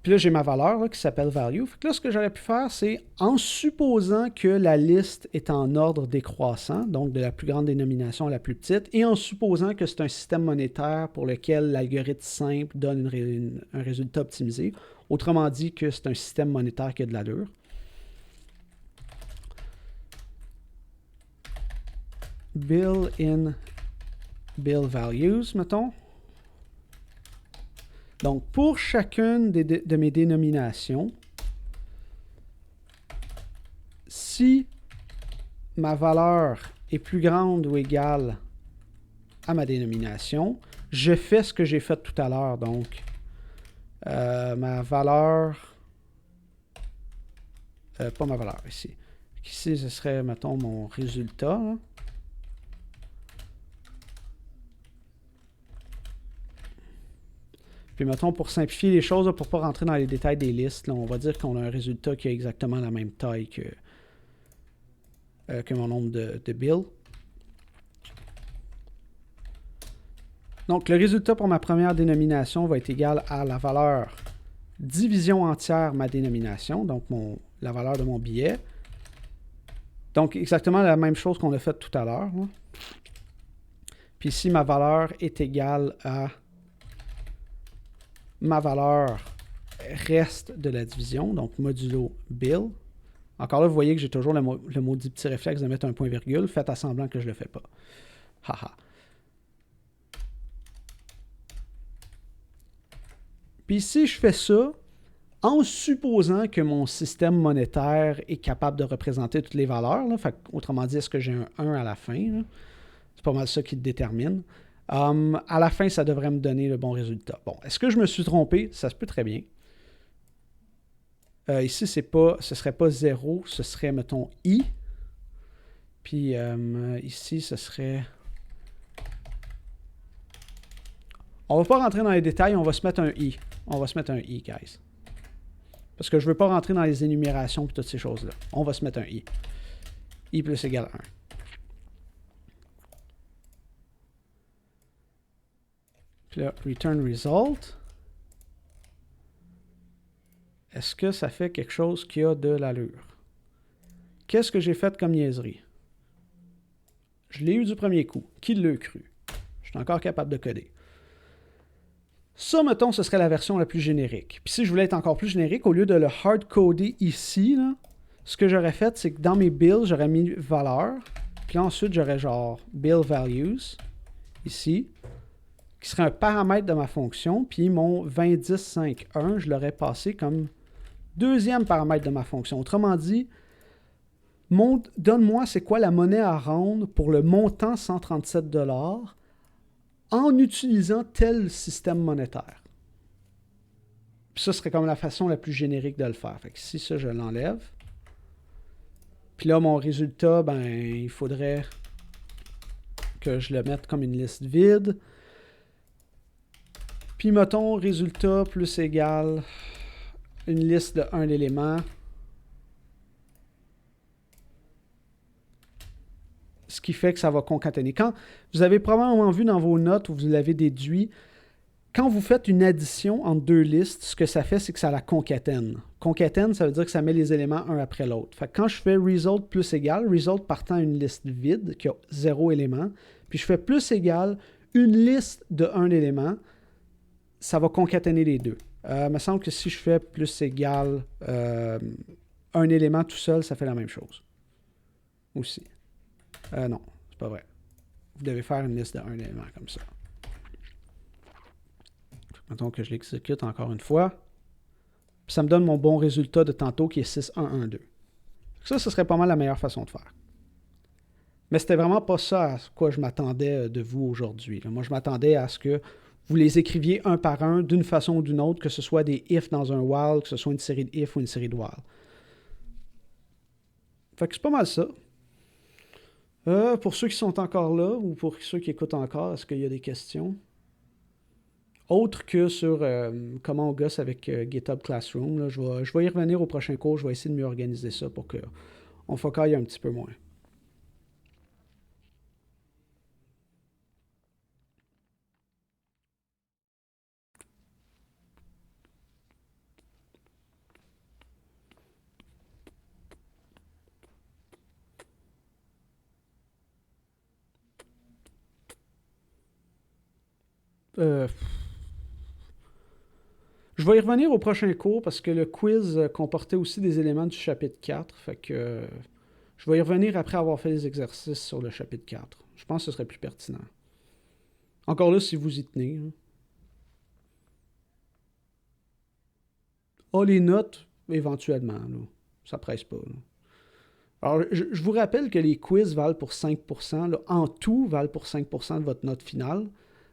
Puis là, j'ai ma valeur là, qui s'appelle value. Fait que là, ce que j'aurais pu faire, c'est en supposant que la liste est en ordre décroissant, donc de la plus grande dénomination à la plus petite, et en supposant que c'est un système monétaire pour lequel l'algorithme simple donne un résultat optimisé, autrement dit que c'est un système monétaire qui a de l'allure. Bill values, mettons. Donc, pour chacune de mes dénominations, si ma valeur est plus grande ou égale à ma dénomination, je fais ce que j'ai fait tout à l'heure. Donc, ma valeur... pas ma valeur, ici. Ici, ce serait, mettons, mon résultat. Là. Puis, mettons, pour simplifier les choses, pour ne pas rentrer dans les détails des listes, là, on va dire qu'on a un résultat qui a exactement la même taille que mon nombre de bills. Donc, le résultat pour ma première dénomination va être égal à la valeur division entière ma dénomination, donc la valeur de mon billet. Donc, exactement la même chose qu'on a fait tout à l'heure. Puis ici, ma valeur est égale à ma valeur reste de la division, donc modulo bill. Encore là, vous voyez que j'ai toujours le maudit petit réflexe de mettre un point-virgule. Faites à semblant que je ne le fais pas. Haha. Puis ici, je fais ça en supposant que mon système monétaire est capable de représenter toutes les valeurs. Là. Fait, autrement dit, est-ce que j'ai un 1 à la fin? C'est pas mal ça qui le détermine. À la fin, ça devrait me donner le bon résultat. Bon, est-ce que je me suis trompé? Ça se peut très bien. Ici, ce ne serait pas 0, ce serait, mettons, I. Puis ici, ce serait... On ne va pas rentrer dans les détails, on va se mettre un I. On va se mettre un I, guys. Parce que je ne veux pas rentrer dans les énumérations et toutes ces choses-là. On va se mettre un I. I plus égale 1. Puis là, return result. Est-ce que ça fait quelque chose qui a de l'allure? Qu'est-ce que j'ai fait comme niaiserie? Je l'ai eu du premier coup. Qui l'a cru? Je suis encore capable de coder. Ça, mettons, ce serait la version la plus générique. Puis si je voulais être encore plus générique, au lieu de le hard-coder ici, là, ce que j'aurais fait, c'est que dans mes bills, j'aurais mis valeur. Puis ensuite, j'aurais genre bill values, ici, qui serait un paramètre de ma fonction. Puis mon 201051, je l'aurais passé comme deuxième paramètre de ma fonction. Autrement dit, donne-moi c'est quoi la monnaie à rendre pour le montant 137 $ en utilisant tel système monétaire. Puis ça serait comme la façon la plus générique de le faire. Fait que si ça, je l'enlève. Puis là, mon résultat, ben, il faudrait que je le mette comme une liste vide. Puis mettons résultat plus égal une liste de un élément. Ce qui fait que ça va concaténer. Quand vous avez probablement vu dans vos notes où vous l'avez déduit, quand vous faites une addition entre deux listes, ce que ça fait, c'est que ça la concatène. Concatène, ça veut dire que ça met les éléments un après l'autre. Fait que quand je fais result plus égal, result partant d'une liste vide qui a 0 élément, puis je fais plus égal une liste de 1 élément, ça va concaténer les deux. Il me semble que si je fais plus égal un élément tout seul, ça fait la même chose. Aussi. Non, c'est pas vrai. Vous devez faire une liste de 1 élément comme ça. Mettons que je l'exécute encore une fois. Puis ça me donne mon bon résultat de tantôt qui est 6112. Ça, ce serait pas mal la meilleure façon de faire. Mais c'était vraiment pas ça à quoi je m'attendais de vous aujourd'hui. Moi, je m'attendais à ce que vous les écriviez un par un d'une façon ou d'une autre, que ce soit des if dans un while, que ce soit une série de if ou une série de while. Fait que c'est pas mal ça. Pour ceux qui sont encore là, ou pour ceux qui écoutent encore, est-ce qu'il y a des questions? Autre que sur comment on gosse avec GitHub Classroom, là, je vais y revenir au prochain cours, je vais essayer de mieux organiser ça pour qu'on focaille un petit peu moins. Je vais y revenir au prochain cours parce que le quiz comportait aussi des éléments du chapitre 4. Fait que je vais y revenir après avoir fait les exercices sur le chapitre 4. Je pense que ce serait plus pertinent. Encore là, si vous y tenez. Les notes, éventuellement. Là. Ça presse pas. Là. Alors, je vous rappelle que les quiz valent pour 5%. Là, en tout, valent pour 5% de votre note finale.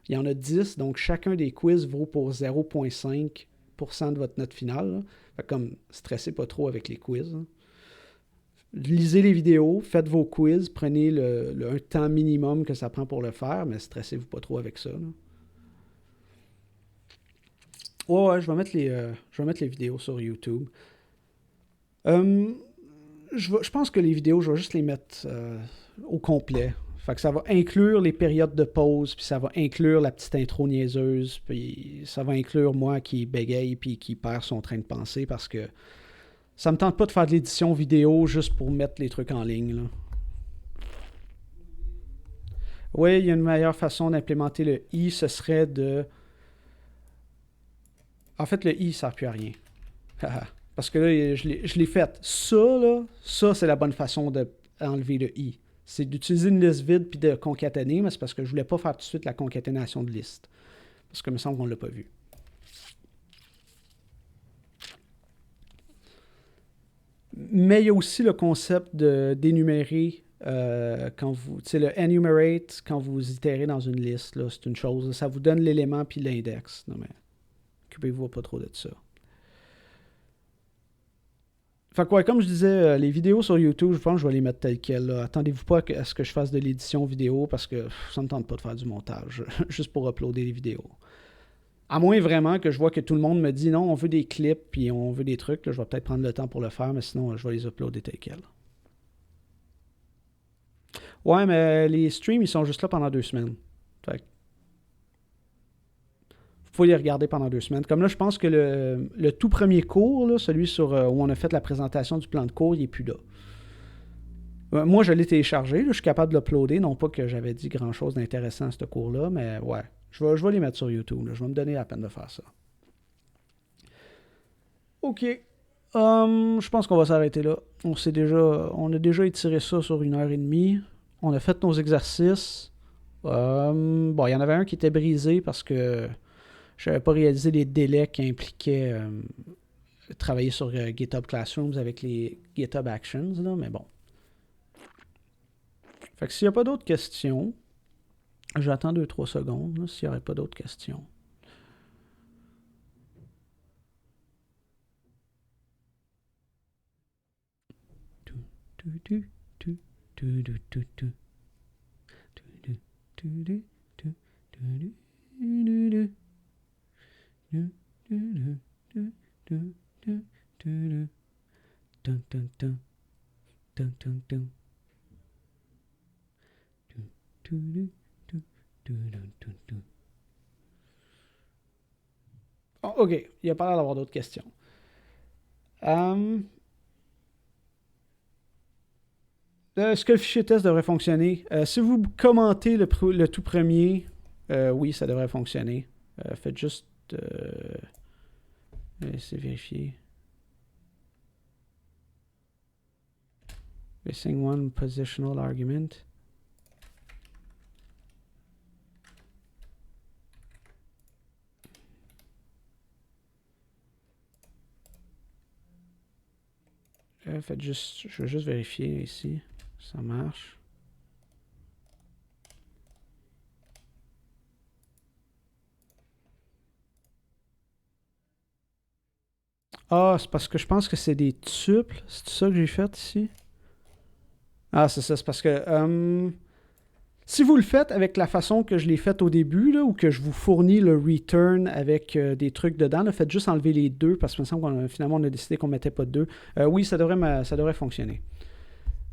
Il y en a 10, donc chacun des quiz vaut pour 0,5% de votre note finale. Là. Fait comme, stressez pas trop avec les quiz. Là. Lisez les vidéos, faites vos quiz, prenez un temps minimum que ça prend pour le faire, mais stressez-vous pas trop avec ça. Là. Ouais, je vais mettre les vidéos sur YouTube. Je pense que les vidéos, je vais juste les mettre au complet. Fait que ça va inclure les périodes de pause, puis ça va inclure la petite intro niaiseuse, puis ça va inclure moi qui bégaye puis qui perd son train de pensée parce que ça me tente pas de faire de l'édition vidéo juste pour mettre les trucs en ligne, là. Oui, il y a une meilleure façon d'implémenter le i, ce serait de... En fait, le i ne sert plus à rien. Parce que là, je l'ai fait. Ça, là, ça, c'est la bonne façon d'enlever le i. C'est d'utiliser une liste vide puis de concaténer, mais c'est parce que je voulais pas faire tout de suite la concaténation de liste. Parce que il me semble qu'on ne l'a pas vu. Mais il y a aussi le concept d'énumérer quand vous... Tu sais, le enumerate, quand vous itérez dans une liste, là, c'est une chose. Ça vous donne l'élément puis l'index. Non, mais occupez-vous pas trop de ça. Fait que ouais, comme je disais, les vidéos sur YouTube, je pense que je vais les mettre telles quelles. Là. Attendez-vous pas à ce que je fasse de l'édition vidéo parce que ça me tente pas de faire du montage, juste pour uploader les vidéos. À moins vraiment que je vois que tout le monde me dit non, on veut des clips puis on veut des trucs, là, je vais peut-être prendre le temps pour le faire, mais sinon je vais les uploader telles quelles. Ouais, mais les streams, ils sont juste là pendant 2 semaines. Fait que vous pouvez les regarder pendant 2 semaines. Comme là, je pense que le tout premier cours, là, celui sur où on a fait la présentation du plan de cours, il n'est plus là. Moi, je l'ai téléchargé, là, je suis capable de l'uploader. Non pas que j'avais dit grand-chose d'intéressant à ce cours-là, mais ouais, je vais les mettre sur YouTube. Là. Je vais me donner la peine de faire ça. OK. Je pense qu'on va s'arrêter là. On a déjà étiré ça sur 1 heure et demie. On a fait nos exercices. Bon, il y en avait un qui était brisé parce que je n'avais pas réalisé les délais qui impliquaient travailler sur GitHub Classrooms avec les GitHub Actions, là, mais bon. Fait que s'il n'y a pas d'autres questions, j'attends 2-3 secondes là, s'il n'y aurait pas d'autres questions. Oh, OK, il n'y a pas l'air d'avoir d'autres questions. Est-ce que le fichier test devrait fonctionner? Si vous commentez le tout premier, oui, ça devrait fonctionner. Faites juste... laissez vérifier. Missing one positional argument. Faites juste... Je vais juste vérifier ici. Ça marche. Ah, c'est parce que je pense que c'est des tuples. C'est ça que j'ai fait ici? Ah, c'est ça. C'est parce que... si vous le faites avec la façon que je l'ai fait au début, là, ou que je vous fournis le return avec des trucs dedans, là, faites juste enlever les deux, parce que me semble qu'on finalement on a décidé qu'on ne mettait pas de deux. Oui, ça devrait fonctionner.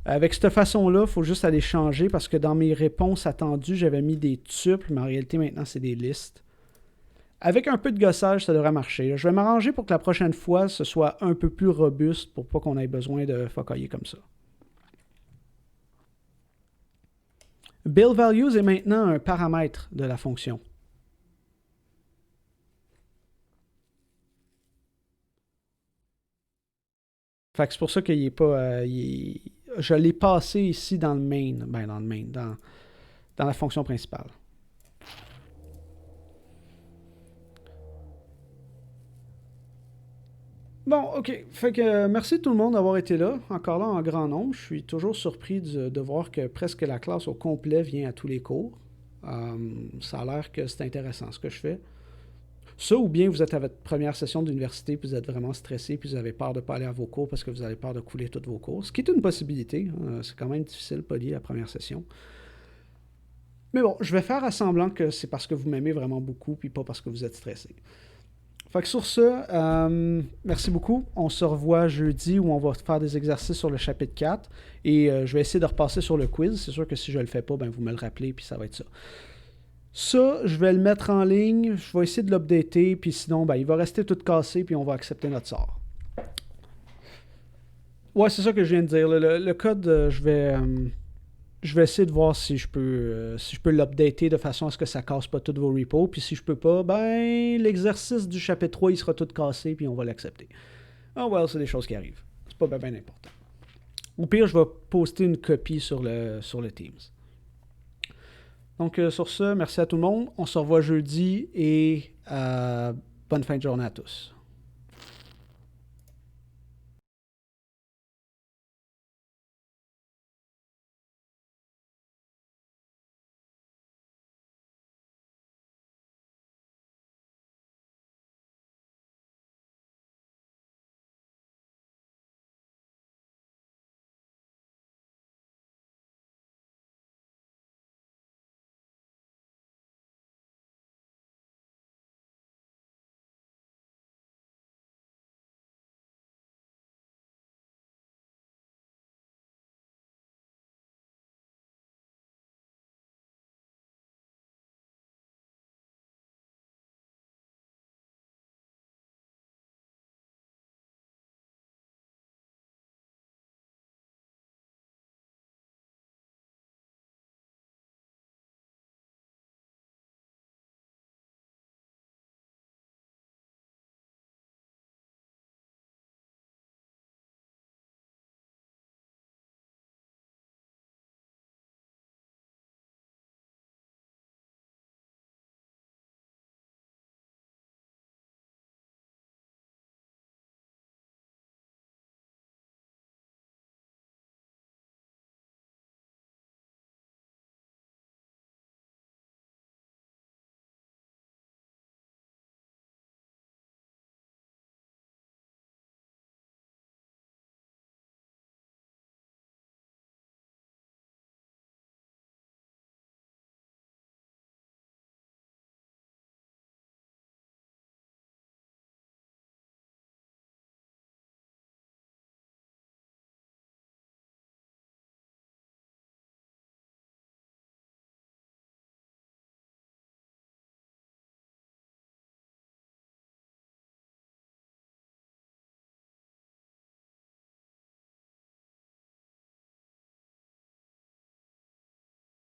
Avec cette façon-là, il faut juste aller changer, parce que dans mes réponses attendues, j'avais mis des tuples, mais en réalité, maintenant, c'est des listes. Avec un peu de gossage, ça devrait marcher. Je vais m'arranger pour que la prochaine fois, ce soit un peu plus robuste pour pas qu'on ait besoin de focailler comme ça. Build values est maintenant un paramètre de la fonction. Fait que c'est pour ça qu'il n'est pas... je l'ai passé ici dans le main. Ben, dans le main, dans la fonction principale. Bon, OK. Fait que merci tout le monde d'avoir été là. Encore là, en grand nombre. Je suis toujours surpris de voir que presque la classe au complet vient à tous les cours. Ça a l'air que c'est intéressant ce que je fais. Ça, ou bien vous êtes à votre première session d'université, puis vous êtes vraiment stressé, puis vous avez peur de ne pas aller à vos cours parce que vous avez peur de couler tous vos cours. Ce qui est une possibilité. C'est quand même difficile, pas lié la première session. Mais bon, je vais faire à semblant que c'est parce que vous m'aimez vraiment beaucoup, puis pas parce que vous êtes stressé. Fait que sur ça, merci beaucoup. On se revoit jeudi où on va faire des exercices sur le chapitre 4. Et je vais essayer de repasser sur le quiz. C'est sûr que si je le fais pas, ben vous me le rappelez, puis ça va être ça. Ça, je vais le mettre en ligne. Je vais essayer de l'updater, puis sinon, ben, il va rester tout cassé, puis on va accepter notre sort. Ouais, c'est ça que je viens de dire. Le code, je vais essayer de voir si je peux l'updater de façon à ce que ça casse pas tous vos repos. Puis si je peux pas, ben l'exercice du chapitre 3, il sera tout cassé, puis on va l'accepter. Ah well, c'est des choses qui arrivent. C'est pas bien important. Au pire, je vais poster une copie sur le Teams. Donc sur ce, merci à tout le monde. On se revoit jeudi et bonne fin de journée à tous.